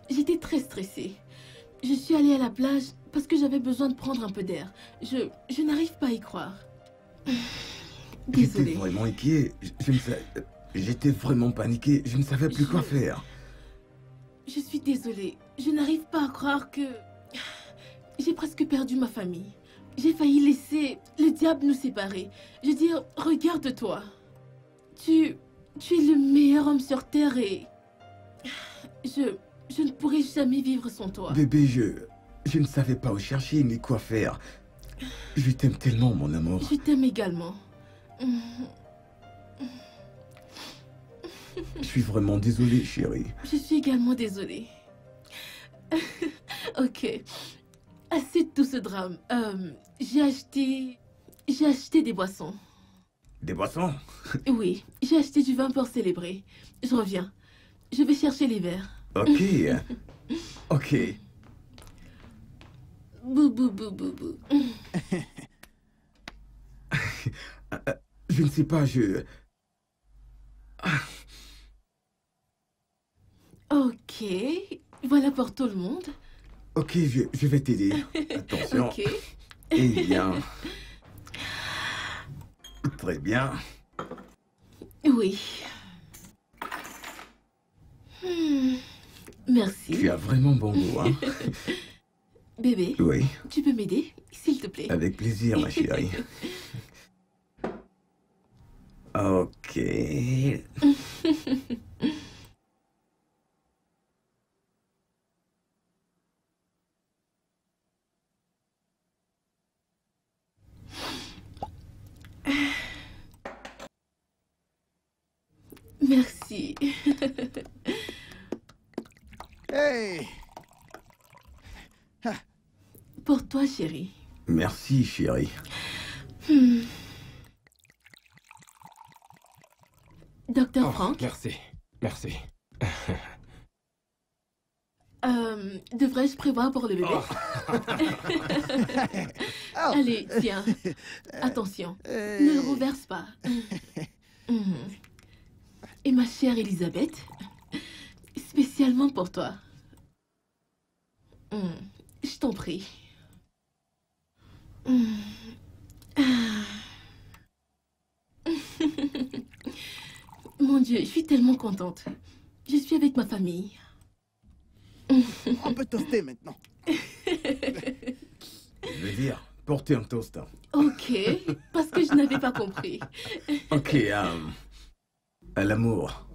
J'étais très stressée. Je suis allée à la plage parce que j'avais besoin de prendre un peu d'air. Je n'arrive pas à y croire. Désolée. J'étais vraiment inquiet. J'étais vraiment paniqué. Je ne savais plus quoi faire. Je suis désolée. Je n'arrive pas à croire que... J'ai presque perdu ma famille. J'ai failli laisser le diable nous séparer. Je veux dire, regarde-toi. Tu es le meilleur homme sur Terre et... Je ne pourrai jamais vivre sans toi. Bébé, je ne savais pas où chercher ni quoi faire. Je t'aime tellement, mon amour. Je t'aime également. Je suis vraiment désolé, chérie. Je suis également désolée. Ok. Assez de tout ce drame. J'ai acheté des boissons. Des boissons? Oui, j'ai acheté du vin pour célébrer. Je reviens. Je vais chercher les verres. Ok. Ok. Bou, bou, bou, bou, bou. Je ne sais pas, pour tout le monde. Ok, je vais t'aider. Attention. Ok. Eh bien. Très bien. Oui. Merci. Tu as vraiment bon goût, hein? Bébé, Oui, tu peux m'aider, s'il te plaît? avec plaisir, ma chérie. Ok. Merci. Hey! Pour toi, chérie. Merci, chérie. Docteur Oh, Frank, merci. Merci. devrais-je prévoir pour le bébé? Allez, tiens. Attention, ne le renverse pas. Et ma chère Elisabeth, spécialement pour toi. Je t'en prie. Mon Dieu, je suis tellement contente. Je suis avec ma famille. On peut toaster maintenant. Je veux dire, porter un toast. Hein. Ok, parce que je n'avais pas compris. Ok, à l'amour.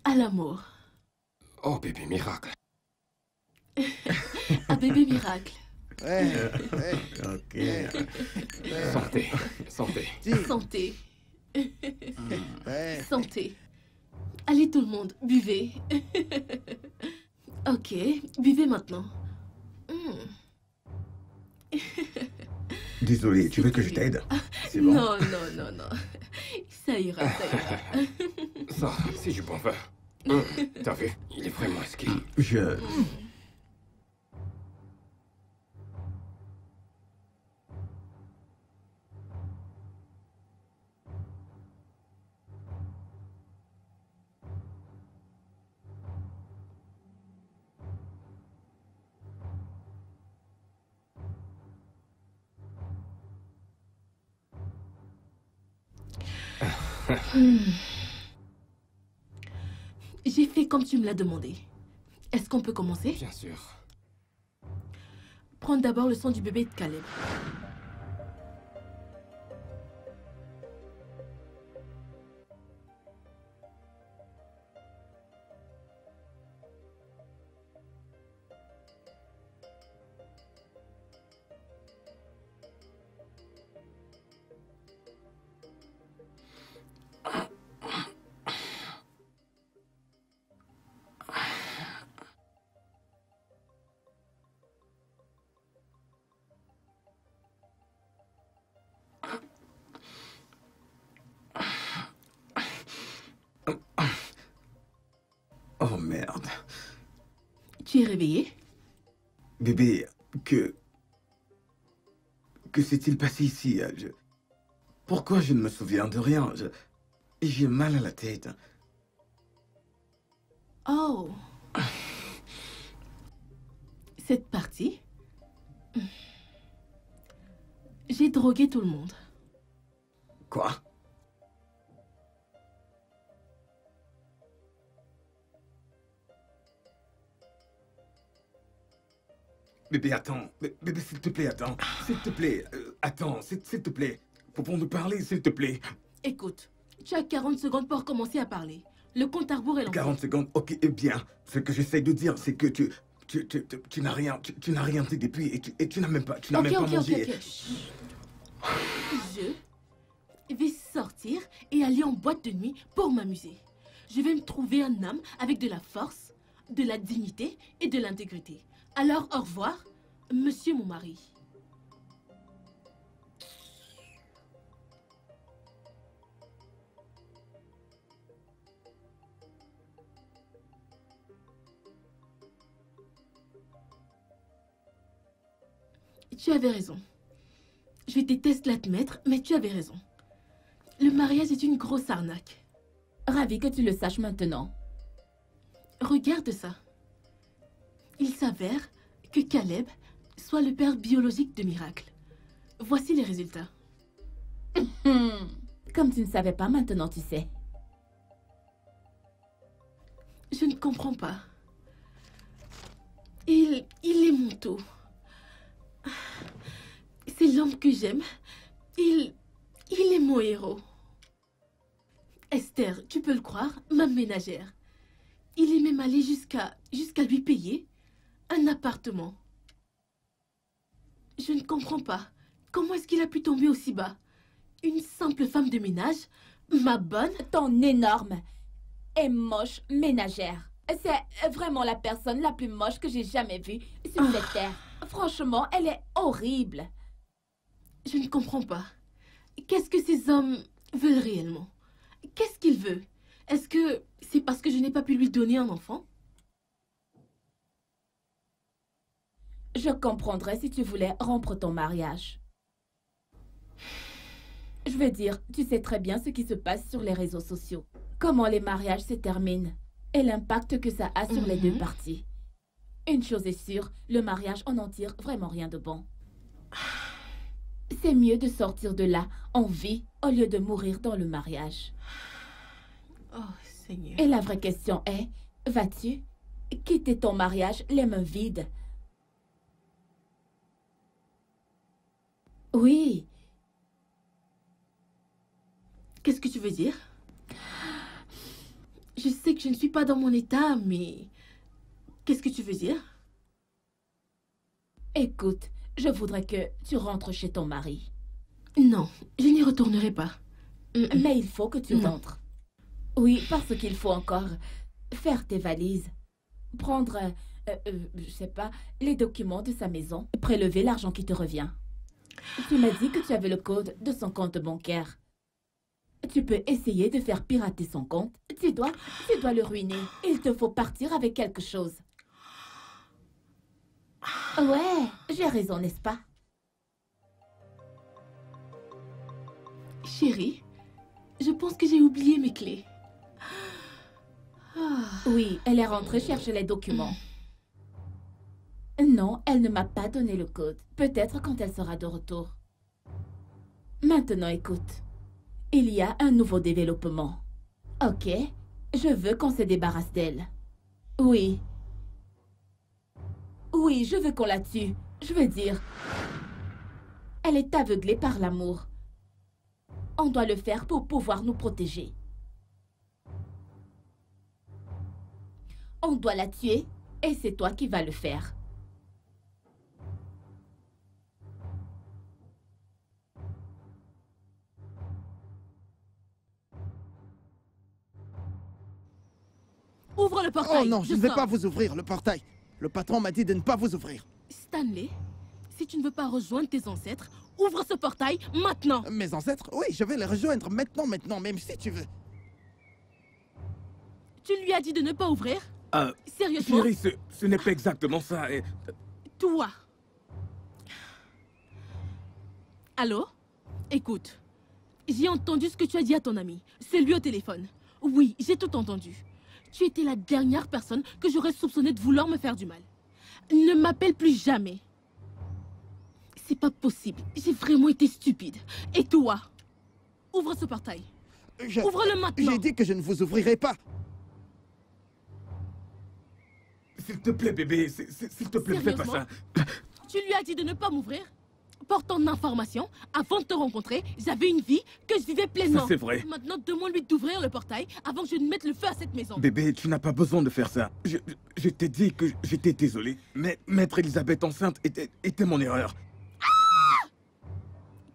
À l'amour. Oh, bébé miracle. À bébé miracle. Ouais, ouais, Ok. Santé. Santé. si, Santé. ouais. Santé. Allez tout le monde, buvez. Ok, buvez maintenant. Désolé, tu veux que je t'aide? C'est bon. Non, non, non, non. Ça ira, ça ira. Ça, c'est du bon vin. T'as vu? Il est vraiment whisky. Je... J'ai fait comme tu me l'as demandé. Est-ce qu'on peut commencer? Bien sûr. Prends d'abord le sang du bébé de Caleb. Oh merde. Tu es réveillé? Bébé, que s'est-il passé ici? Pourquoi je ne me souviens de rien? J'ai mal à la tête. Oh. Cette partie, j'ai drogué tout le monde. Quoi? Bébé, attends. Bébé, s'il te plaît, attends. S'il te plaît, attends, s'il te plaît. Pouvons-nous parler, s'il te plaît? Écoute, tu as 40 secondes pour commencer à parler. Le compte à rebours est lancé. 40 secondes, ok, eh bien. Ce que j'essaie de dire, c'est que tu n'as rien, tu n'as rien dit depuis et tu n'as même pas, mangé. Ok. Chut. Je vais sortir et aller en boîte de nuit pour m'amuser. Je vais me trouver un homme avec de la force, de la dignité et de l'intégrité. Alors, au revoir, monsieur mon mari. Tu avais raison. Je déteste l'admettre, mais tu avais raison. Le mariage est une grosse arnaque. Ravi que tu le saches maintenant. Regarde ça. Il s'avère que Caleb soit le père biologique de Miracle. Voici les résultats. Comme tu ne savais pas, maintenant tu sais. Je ne comprends pas. Il est mon tout. C'est l'homme que j'aime. Il est mon héros. Esther, tu peux le croire, ma ménagère. Il est même allé jusqu'à lui payer un appartement. Je ne comprends pas. Comment est-ce qu'il a pu tomber aussi bas? Une simple femme de ménage, ma bonne... Ton énorme et moche ménagère. C'est vraiment la personne la plus moche que j'ai jamais vue sur cette terre. Franchement, elle est horrible. Je ne comprends pas. Qu'est-ce que ces hommes veulent réellement? Qu'est-ce qu'ils veulent? Est-ce que c'est parce que je n'ai pas pu lui donner un enfant? Je comprendrais si tu voulais rompre ton mariage. Je veux dire, tu sais très bien ce qui se passe sur les réseaux sociaux. Comment les mariages se terminent et l'impact que ça a sur les deux parties. Une chose est sûre, le mariage, on n'en tire vraiment rien de bon. C'est mieux de sortir de là en vie au lieu de mourir dans le mariage. Oh, Seigneur. Et la vraie question est, vas-tu quitter ton mariage les mains vides? Oui. Qu'est-ce que tu veux dire? Je sais que je ne suis pas dans mon état, mais... Qu'est-ce que tu veux dire? Écoute, je voudrais que tu rentres chez ton mari. Non, je n'y retournerai pas. Mais il faut que tu rentres. Oui, parce qu'il faut encore faire tes valises, prendre, je sais pas, les documents de sa maison, et prélever l'argent qui te revient. Tu m'as dit que tu avais le code de son compte bancaire. Tu peux essayer de faire pirater son compte. Tu dois le ruiner. Il te faut partir avec quelque chose. Ouais, j'ai raison, n'est-ce pas? Chérie, je pense que j'ai oublié mes clés. Oui, elle est rentrée chercher les documents. Non, elle ne m'a pas donné le code. Peut-être quand elle sera de retour. Maintenant, écoute. Il y a un nouveau développement. Ok, je veux qu'on se débarrasse d'elle. Oui. Oui, je veux qu'on la tue. Je veux dire, elle est aveuglée par l'amour. On doit le faire pour pouvoir nous protéger. On doit la tuer et c'est toi qui vas le faire. Ouvre le portail. Oh non, je ne vais sors. pas vous ouvrir le portail. Le patron m'a dit de ne pas vous ouvrir. Stanley, si tu ne veux pas rejoindre tes ancêtres, ouvre ce portail maintenant. Mes ancêtres? Oui, je vais les rejoindre maintenant, même si tu veux. Tu lui as dit de ne pas ouvrir? Sérieusement? Chérie, ce n'est pas exactement ça. Et... Toi. Allô? Écoute, j'ai entendu ce que tu as dit à ton ami. C'est lui au téléphone. Oui, j'ai tout entendu. Tu étais la dernière personne que j'aurais soupçonné de vouloir me faire du mal. Ne m'appelle plus jamais. C'est pas possible. J'ai vraiment été stupide. Et toi? Ouvre ce portail. Ouvre-le maintenant. J'ai dit que je ne vous ouvrirai pas. S'il te plaît, bébé, s'il te plaît, ne fais pas ça. Tu lui as dit de ne pas m'ouvrir? Pour ton information, avant de te rencontrer, j'avais une vie que je vivais pleinement. Ça, c'est vrai. Maintenant, demande-lui d'ouvrir le portail avant que je ne mette le feu à cette maison. Bébé, tu n'as pas besoin de faire ça. Je t'ai dit que j'étais désolé. Mais mettre Elisabeth enceinte était mon erreur. Ah!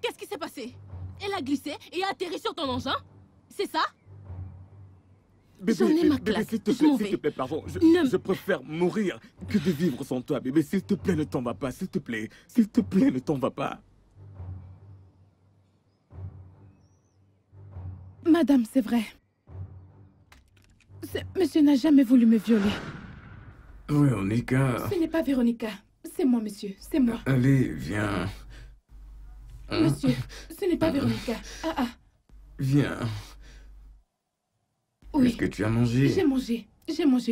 Qu'est-ce qui s'est passé? Elle a glissé et a atterri sur ton engin? C'est ça? J'en ai ma claque. S'il te Je m'en plaît, vais. s'il te plaît, pardon. Je préfère mourir que de vivre sans toi, bébé. S'il te plaît, ne t'en va pas. S'il te plaît. S'il te plaît, ne t'en va pas. Madame, c'est vrai. Monsieur n'a jamais voulu me violer. Véronica. Ce n'est pas Véronica. C'est moi, monsieur. C'est moi. Allez, viens. Monsieur, ce n'est pas Véronica. Ah. Viens. Oui. Est-ce que tu as mangé? J'ai mangé,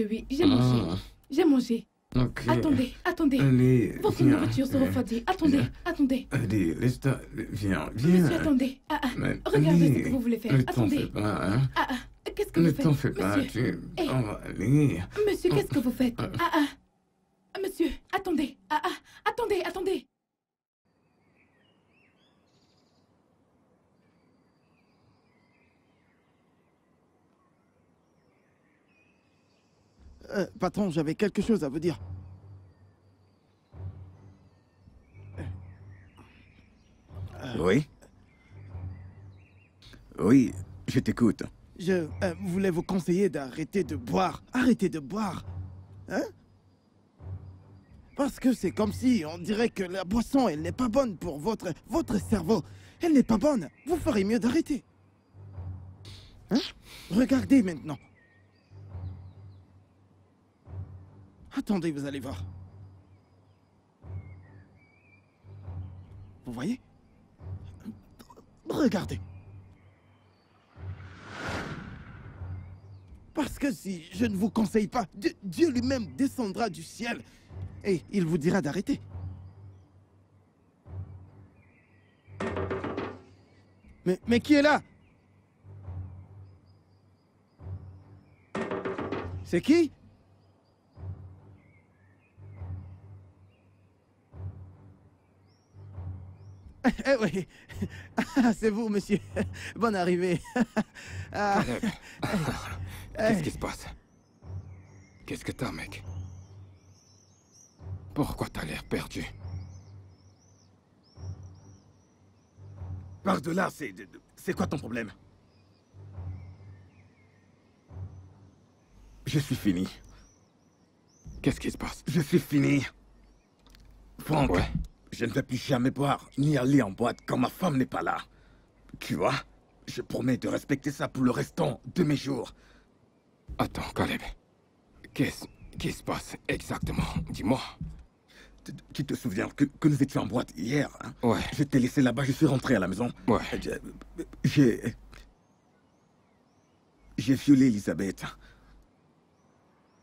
oui. J'ai mangé. Ok. Attendez, attendez. Allez, Votre viens. nourriture se refroidit. Attendez, Viens. attendez. Allez, laisse-toi. Viens, viens. Monsieur, attendez. Mais Regardez allez, ce que vous voulez faire. Ne t'en fais Attendez. pas, hein. Qu'est-ce que Ne vous faites? t'en fais pas, Monsieur. tu... On va aller. Monsieur, qu'est-ce que vous faites? Monsieur, attendez. Attendez, attendez. Patron, j'avais quelque chose à vous dire. Oui? Oui, je t'écoute. Je voulais vous conseiller d'arrêter de boire. Arrêtez de boire. Hein? Parce que c'est comme si on dirait que la boisson, elle n'est pas bonne pour votre cerveau. Elle n'est pas bonne. Vous ferez mieux d'arrêter. Hein? Regardez maintenant. Attendez, vous allez voir. Vous voyez? Regardez. Parce que si je ne vous conseille pas, Dieu lui-même descendra du ciel et il vous dira d'arrêter. Mais qui est là? C'est qui? Eh oui, c'est vous, monsieur. Bonne arrivée. Caleb. Qu'est-ce qui se passe? Qu'est-ce que t'as, mec? Pourquoi t'as l'air perdu? Par de là, c'est quoi ton problème? Je suis fini. Qu'est-ce qui se passe? Je suis fini. Franck, Ouais. je ne vais plus jamais boire ni aller en boîte quand ma femme n'est pas là. Tu vois? Je promets de respecter ça pour le restant de mes jours. Attends, Caleb. Qu'est-ce qui se passe exactement? Dis-moi. Tu te souviens que nous étions en boîte hier, hein? Ouais. Je t'ai laissé là-bas, je suis rentré à la maison. Ouais. J'ai violé Elisabeth.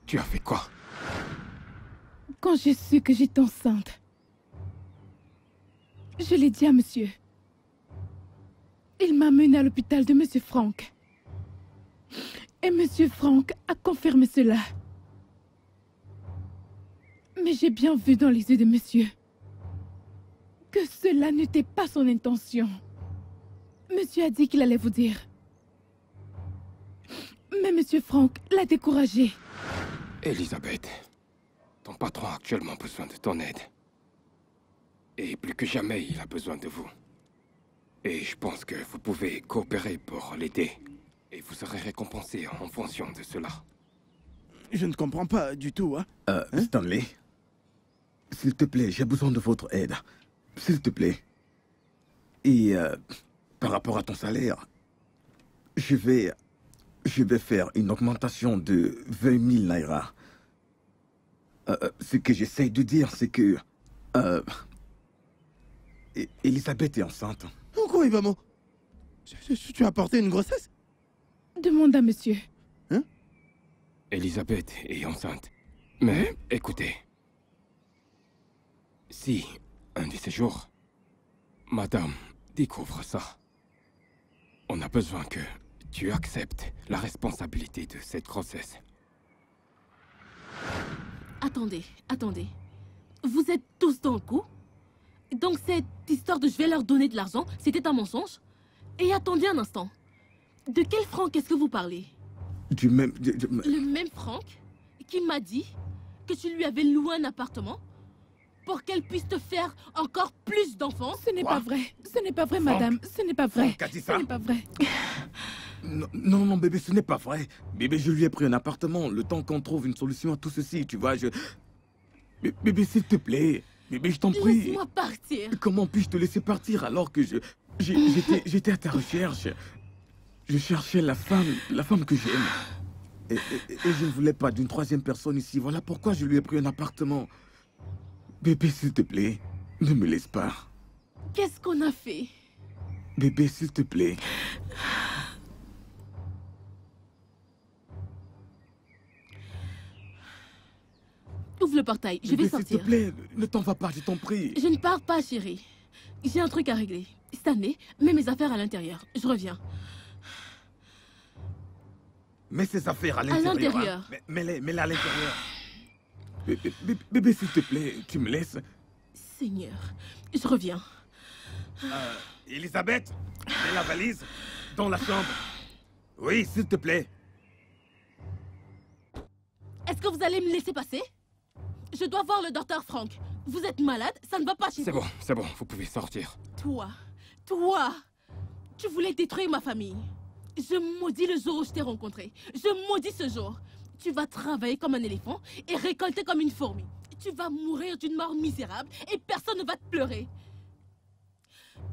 Tu as fait quoi? Quand j'ai su que j'étais enceinte, je l'ai dit à monsieur. Il m'a menée à l'hôpital de monsieur Franck. Et monsieur Franck a confirmé cela. Mais j'ai bien vu dans les yeux de monsieur que cela n'était pas son intention. Monsieur a dit qu'il allait vous dire. Mais monsieur Franck l'a découragé. Elisabeth, ton patron a actuellement besoin de ton aide. Et plus que jamais, il a besoin de vous. Et je pense que vous pouvez coopérer pour l'aider. Et vous serez récompensé en fonction de cela. Je ne comprends pas du tout, hein? Stanley, s'il te plaît, j'ai besoin de votre aide. S'il te plaît. Et par rapport à ton salaire, je vais faire une augmentation de 20 000 naira. Ce que j'essaye de dire, c'est que... Elisabeth est enceinte. Quoi, Ibamo? Tu as porté une grossesse? Demande à monsieur. Elisabeth est enceinte. Mais écoutez, si un de ces jours, madame découvre ça, on a besoin que tu acceptes la responsabilité de cette grossesse. Attendez, attendez. Vous êtes tous dans le coup? Donc cette histoire de je vais leur donner de l'argent, c'était un mensonge? Et attendez un instant. De quel Franck est-ce que vous parlez? Du même... Le même Franck qui m'a dit que tu lui avais loué un appartement pour qu'elle puisse te faire encore plus d'enfants? Ce n'est Quoi? pas vrai. Ce n'est pas vrai, Franck? madame. Ce n'est pas vrai. Franck a dit Ce ça? n'est pas vrai. Non, bébé, ce n'est pas vrai. Bébé, je lui ai pris un appartement, le temps qu'on trouve une solution à tout ceci, tu vois, Bébé, s'il te plaît. Bébé, je t'en prie. Laisse-moi partir. Comment puis-je te laisser partir alors que j'étais à ta recherche? Je cherchais la femme que j'aime. Et je ne voulais pas d'une troisième personne ici. Voilà pourquoi je lui ai pris un appartement. Bébé, s'il te plaît, ne me laisse pas. Qu'est-ce qu'on a fait? Bébé, s'il te plaît. Ouvre le portail, je vais Bébé, sortir. s'il te plaît, ne t'en vas pas, je t'en prie. Je ne pars pas, chérie. J'ai un truc à régler. Stanley, mets mes affaires à l'intérieur. Je reviens. Mets ces affaires à l'intérieur. l'intérieur. Hein. Mets-les à l'intérieur. Bébé, s'il te plaît, tu me laisses. Seigneur, je reviens. Elisabeth, mets la valise dans la chambre. Oui, s'il te plaît. Est-ce que vous allez me laisser passer? Je dois voir le docteur Frank. Vous êtes malade? Ça ne va pas chez vous. C'est bon, vous pouvez sortir. Toi, tu voulais détruire ma famille. Je maudis le jour où je t'ai rencontré. Je maudis ce jour. Tu vas travailler comme un éléphant et récolter comme une fourmi. Tu vas mourir d'une mort misérable et personne ne va te pleurer.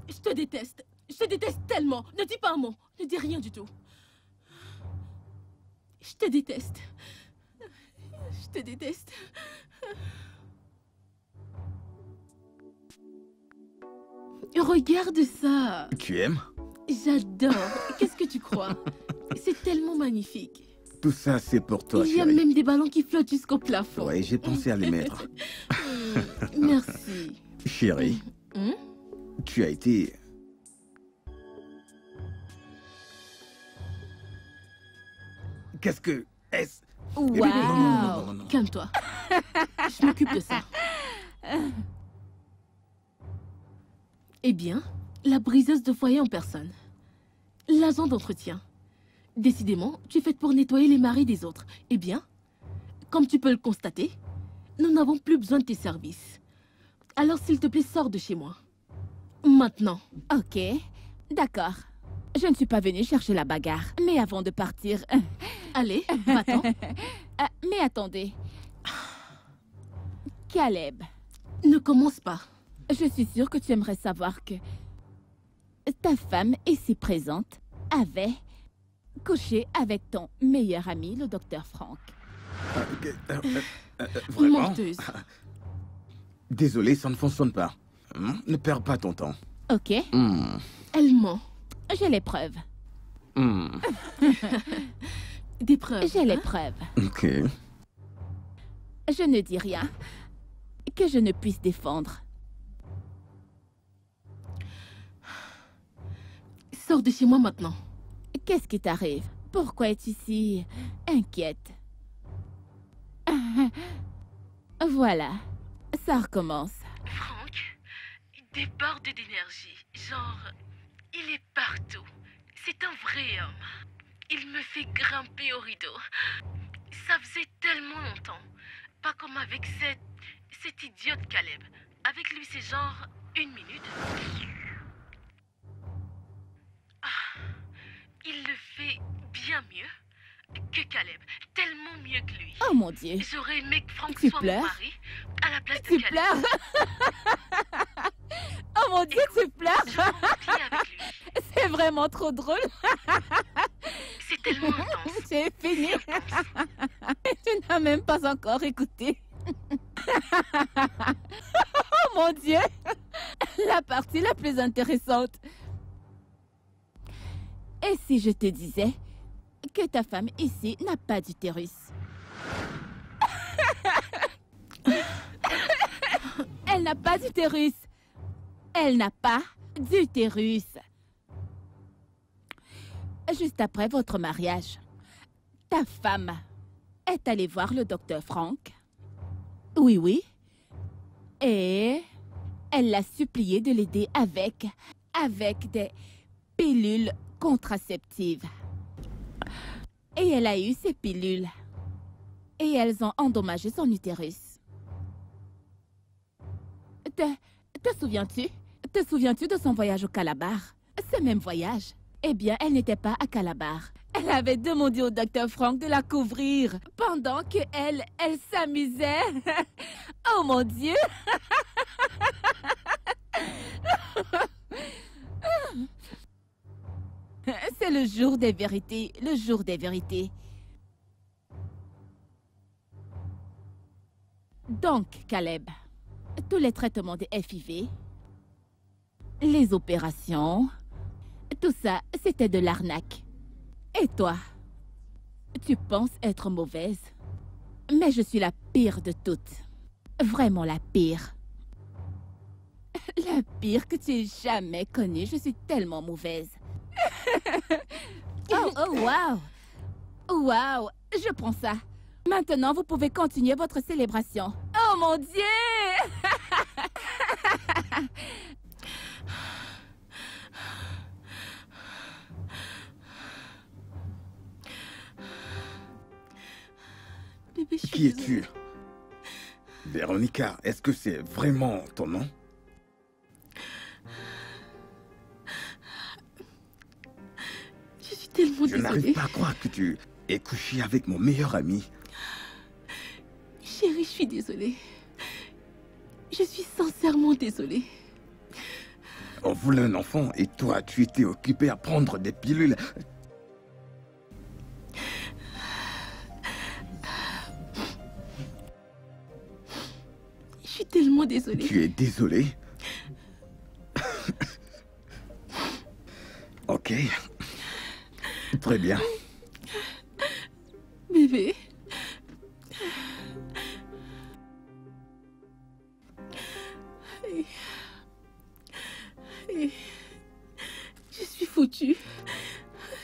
Je te déteste. Je te déteste tellement. Ne dis pas un mot. Ne dis rien du tout. Je te déteste. Je te déteste. Regarde ça. Tu aimes? J'adore. Qu'est-ce que tu crois? C'est tellement magnifique. Tout ça, c'est pour toi, Il y a chérie. même des ballons qui flottent jusqu'au plafond. Ouais, j'ai pensé à les mettre. Merci. Chérie, Hmm? tu as été... Qu'est-ce que... Est-ce... Waouh. non. Calme-toi. Je m'occupe de ça. Eh bien, la briseuse de foyer en personne. L'agent d'entretien. Décidément, tu es faite pour nettoyer les maris des autres. Eh bien, comme tu peux le constater, nous n'avons plus besoin de tes services. Alors, s'il te plaît, sors de chez moi. Maintenant. Ok, d'accord. Je ne suis pas venue chercher la bagarre. Mais avant de partir... Allez, va-t'en. mais attendez. Caleb, Ne commence pas. je suis sûre que tu aimerais savoir que ta femme, ici présente, avait couché avec ton meilleur ami, le docteur Frank. Vraiment? Menteuse. Désolé, ça ne fonctionne pas. Ne perds pas ton temps. Ok, Elle ment. j'ai les preuves. Des preuves. J'ai les hein? preuves. Ok. Je ne dis rien que je ne puisse défendre. Sors de chez moi maintenant. Qu'est-ce qui t'arrive? Pourquoi es-tu si inquiète? Voilà, ça recommence. Franck, il déborde d'énergie. Genre, il est partout. C'est un vrai homme. Il me fait grimper au rideau. Ça faisait tellement longtemps. Pas comme avec cet idiote Caleb. Avec lui, c'est genre 1 minute. Ah, il le fait bien mieux que Caleb. Tellement mieux que lui. Oh mon Dieu, J'aurais aimé que Franck Tu soit pleures? mon mari à la place de tu Caleb. pleures? Oh mon Dieu, tu pleures? Je m'enfuis avec lui. C'est vraiment trop drôle. C'est tellement intense. J'ai fini. Tu n'as même pas encore écouté. Oh mon Dieu, la partie la plus intéressante. Et si je te disais que ta femme ici n'a pas d'utérus? Elle n'a pas d'utérus. Elle n'a pas d'utérus. Juste après votre mariage, ta femme est allée voir le docteur Frank. Oui. Et elle l'a supplié de l'aider avec des pilules contraceptives. Et elle a eu ces pilules. Et elles ont endommagé son utérus. Te souviens-tu? Te souviens-tu de son voyage au Calabar? Ce même voyage. Eh bien, elle n'était pas à Calabar. Elle avait demandé au docteur Frank de la couvrir pendant que elle s'amusait. Oh mon Dieu! C'est le jour des vérités, le jour des vérités. Donc, Caleb, tous les traitements de FIV, les opérations, tout ça, c'était de l'arnaque. Et toi, tu penses être mauvaise, mais je suis la pire de toutes. Vraiment la pire. La pire que tu aies jamais connue. Je suis tellement mauvaise. Oh, waouh! Waouh! Je prends ça. Maintenant, vous pouvez continuer votre célébration. Oh mon Dieu! Bébé, je suis Qui désolée. es-tu? Véronica, est-ce que c'est vraiment ton nom? Je suis tellement Je n'arrive désolée. pas à croire que tu aies couché avec mon meilleur ami. Chérie, je suis désolée. Je suis sincèrement désolée. On voulait un enfant et toi, tu étais occupé à prendre des pilules. Je suis tellement désolée. Tu es désolé? Ok. Très bien. Bébé. Je suis foutue.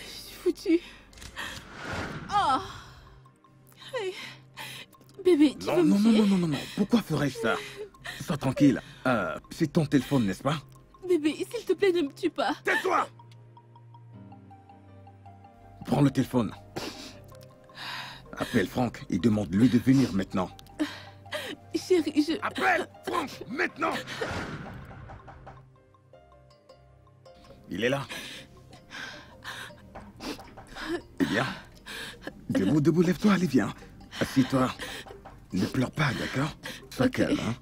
Je suis foutue. Oh. Hey. Bébé, tu veux Non, me non, non, fier? non, non, non, non. Pourquoi ferais-je ça? Sois tranquille. C'est ton téléphone, n'est-ce pas? Bébé, s'il te plaît, ne me tue pas. Tais-toi! Prends le téléphone. Appelle Franck et demande-lui de venir maintenant. Chérie, je... Appelle Franck maintenant! Il est là. Eh bien, debout, debout, lève-toi, allez, viens. Assis-toi. Ne pleure pas, d'accord? Sois Ok. calme, hein?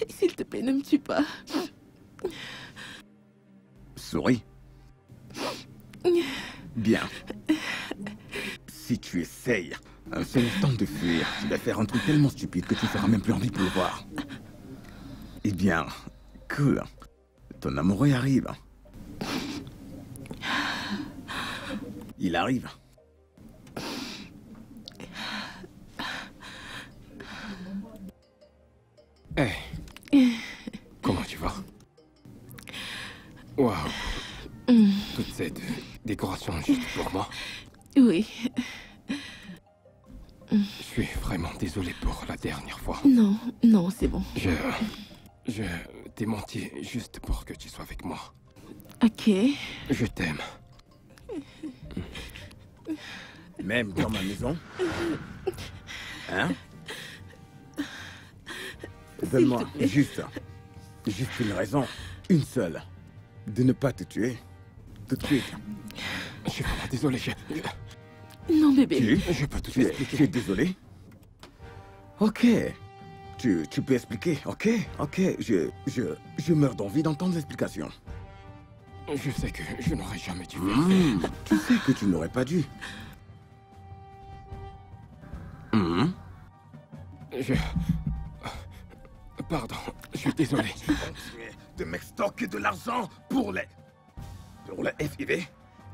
S'il te plaît, ne me tue pas. Souris. Bien. Si tu essayes un seul instant de fuir, tu vas faire un truc tellement stupide que tu feras même plus envie de le voir. Eh bien, cool. Ton amoureux arrive. Il arrive. Hey. Comment tu vas? Waouh. Toute cette décoration juste pour moi. Oui. Je suis vraiment désolé pour la dernière fois. Non, non, c'est bon. Je t'ai menti juste pour que tu sois avec moi. Ok. Je t'aime. Même dans ma maison. Hein? Donne-moi juste une raison, une seule, de ne pas te tuer. Tout de suite. Je suis vraiment désolé. Non, bébé. Je peux tout Tu es expliquer. désolé? Ok. Tu peux expliquer, ok? Ok, je meurs d'envie d'entendre l'explication. Je sais que je n'aurais jamais dû faire. Tu sais que tu n'aurais pas dû. Pardon, je suis désolé. Continuer de m'extorquer de l'argent pour le FIV,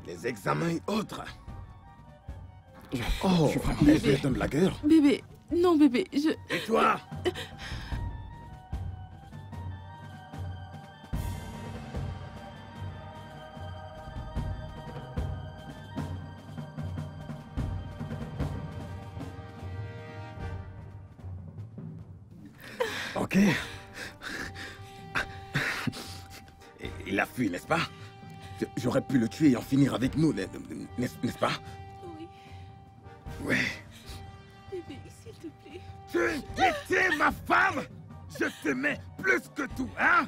les examens et autres. Oh, je suis vraiment tu désolé. es un blagueur. Bébé. Non, bébé, je... Et toi? Ok. Il a fui, n'est-ce pas? J'aurais pu le tuer et en finir avec nous, n'est-ce pas? Oui, Ouais. bébé, s'il te plaît. Tu étais ma femme! Je t'aimais plus que tout, hein?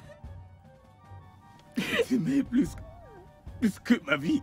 Je t'aimais plus que ma vie.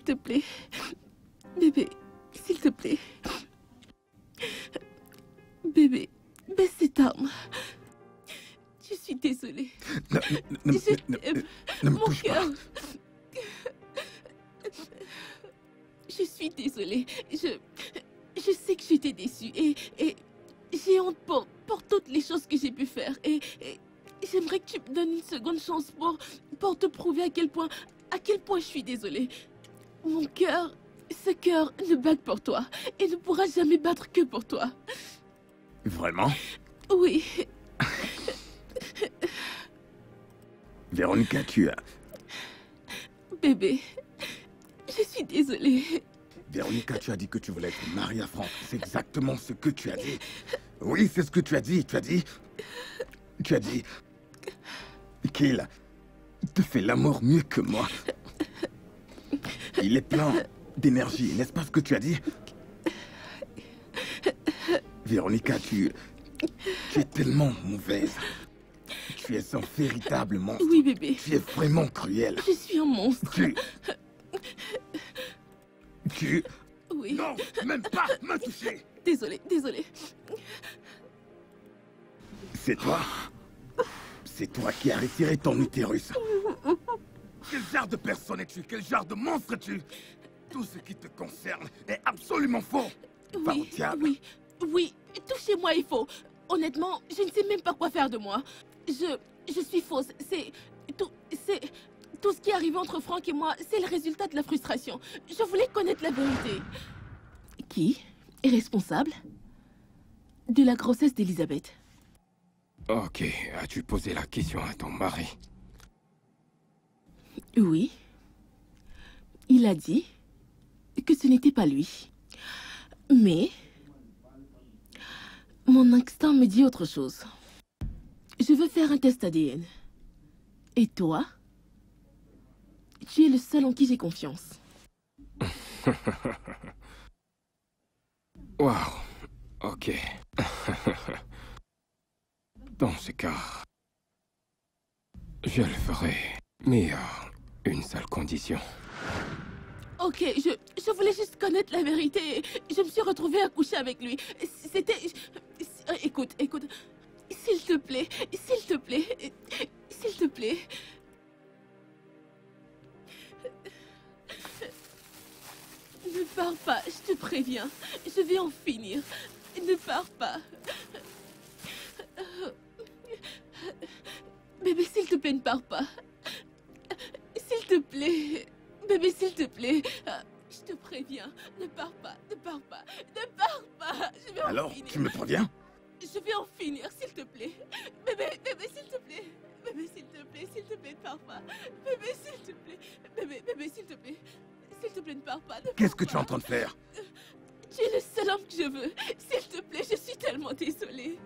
te plaît. Bébé, s'il te plaît. Bébé, baisse cette arme. Je suis désolée. Ne me touche pas. Je suis désolée. Je sais que je t'ai déçue et j'ai honte pour toutes les choses que j'ai pu faire. Et j'aimerais que tu me donnes une seconde chance pour te prouver à quel point je suis désolée. Mon cœur, ce cœur ne bat que pour toi et ne pourra jamais battre que pour toi. Vraiment? Oui. Véronica, tu as... Bébé, je suis désolée. Véronica, tu as dit que tu voulais être mariée à Franck. C'est exactement ce que tu as dit. Oui, c'est ce que tu as dit. Tu as dit qu'il te fait l'amour mieux que moi. Il est plein d'énergie, n'est-ce pas ce que tu as dit? Véronica, tu es tellement mauvaise. Tu es un véritable monstre. Oui, bébé. Tu es vraiment cruel. Je suis un monstre. Oui. Non, même pas me toucher. Désolée. C'est toi qui as retiré ton utérus. Quel genre de personne es-tu? Quel genre de monstre es-tu? Tout ce qui te concerne est absolument faux. Va au diable. Oui, touchez-moi il faut. Honnêtement, je ne sais même pas quoi faire de moi. Je suis fausse. Tout ce qui est arrivé entre Franck et moi, c'est le résultat de la frustration. Je voulais connaître la vérité. Qui est responsable de la grossesse d'Elisabeth? Ok, as-tu posé la question à ton mari? Oui. Il a dit que ce n'était pas lui. Mais mon instinct me dit autre chose. Je veux faire un test ADN. Et toi, tu es le seul en qui j'ai confiance. Waouh, ok. Dans ce cas, je le ferai, mais à une seule condition. Ok, je voulais juste connaître la vérité. Je me suis retrouvée à coucher avec lui. C'était... Écoute. S'il te plaît. Ne pars pas, je te préviens. Je vais en finir. Ne pars pas. Bébé, s'il te plaît, ne pars pas. S'il te plaît. Bébé, s'il te plaît. Je te préviens. Ne pars pas. Je vais Alors, en finir. tu me préviens? Je vais en finir, s'il te plaît. Bébé, s'il te plaît. Bébé, s'il te plaît, ne pars pas. Bébé, s'il te plaît. Bébé, s'il te plaît. S'il te plaît, ne pars pas. Qu'est-ce que tu es en train de faire? Tu es le seul homme que je veux. S'il te plaît, je suis tellement désolée.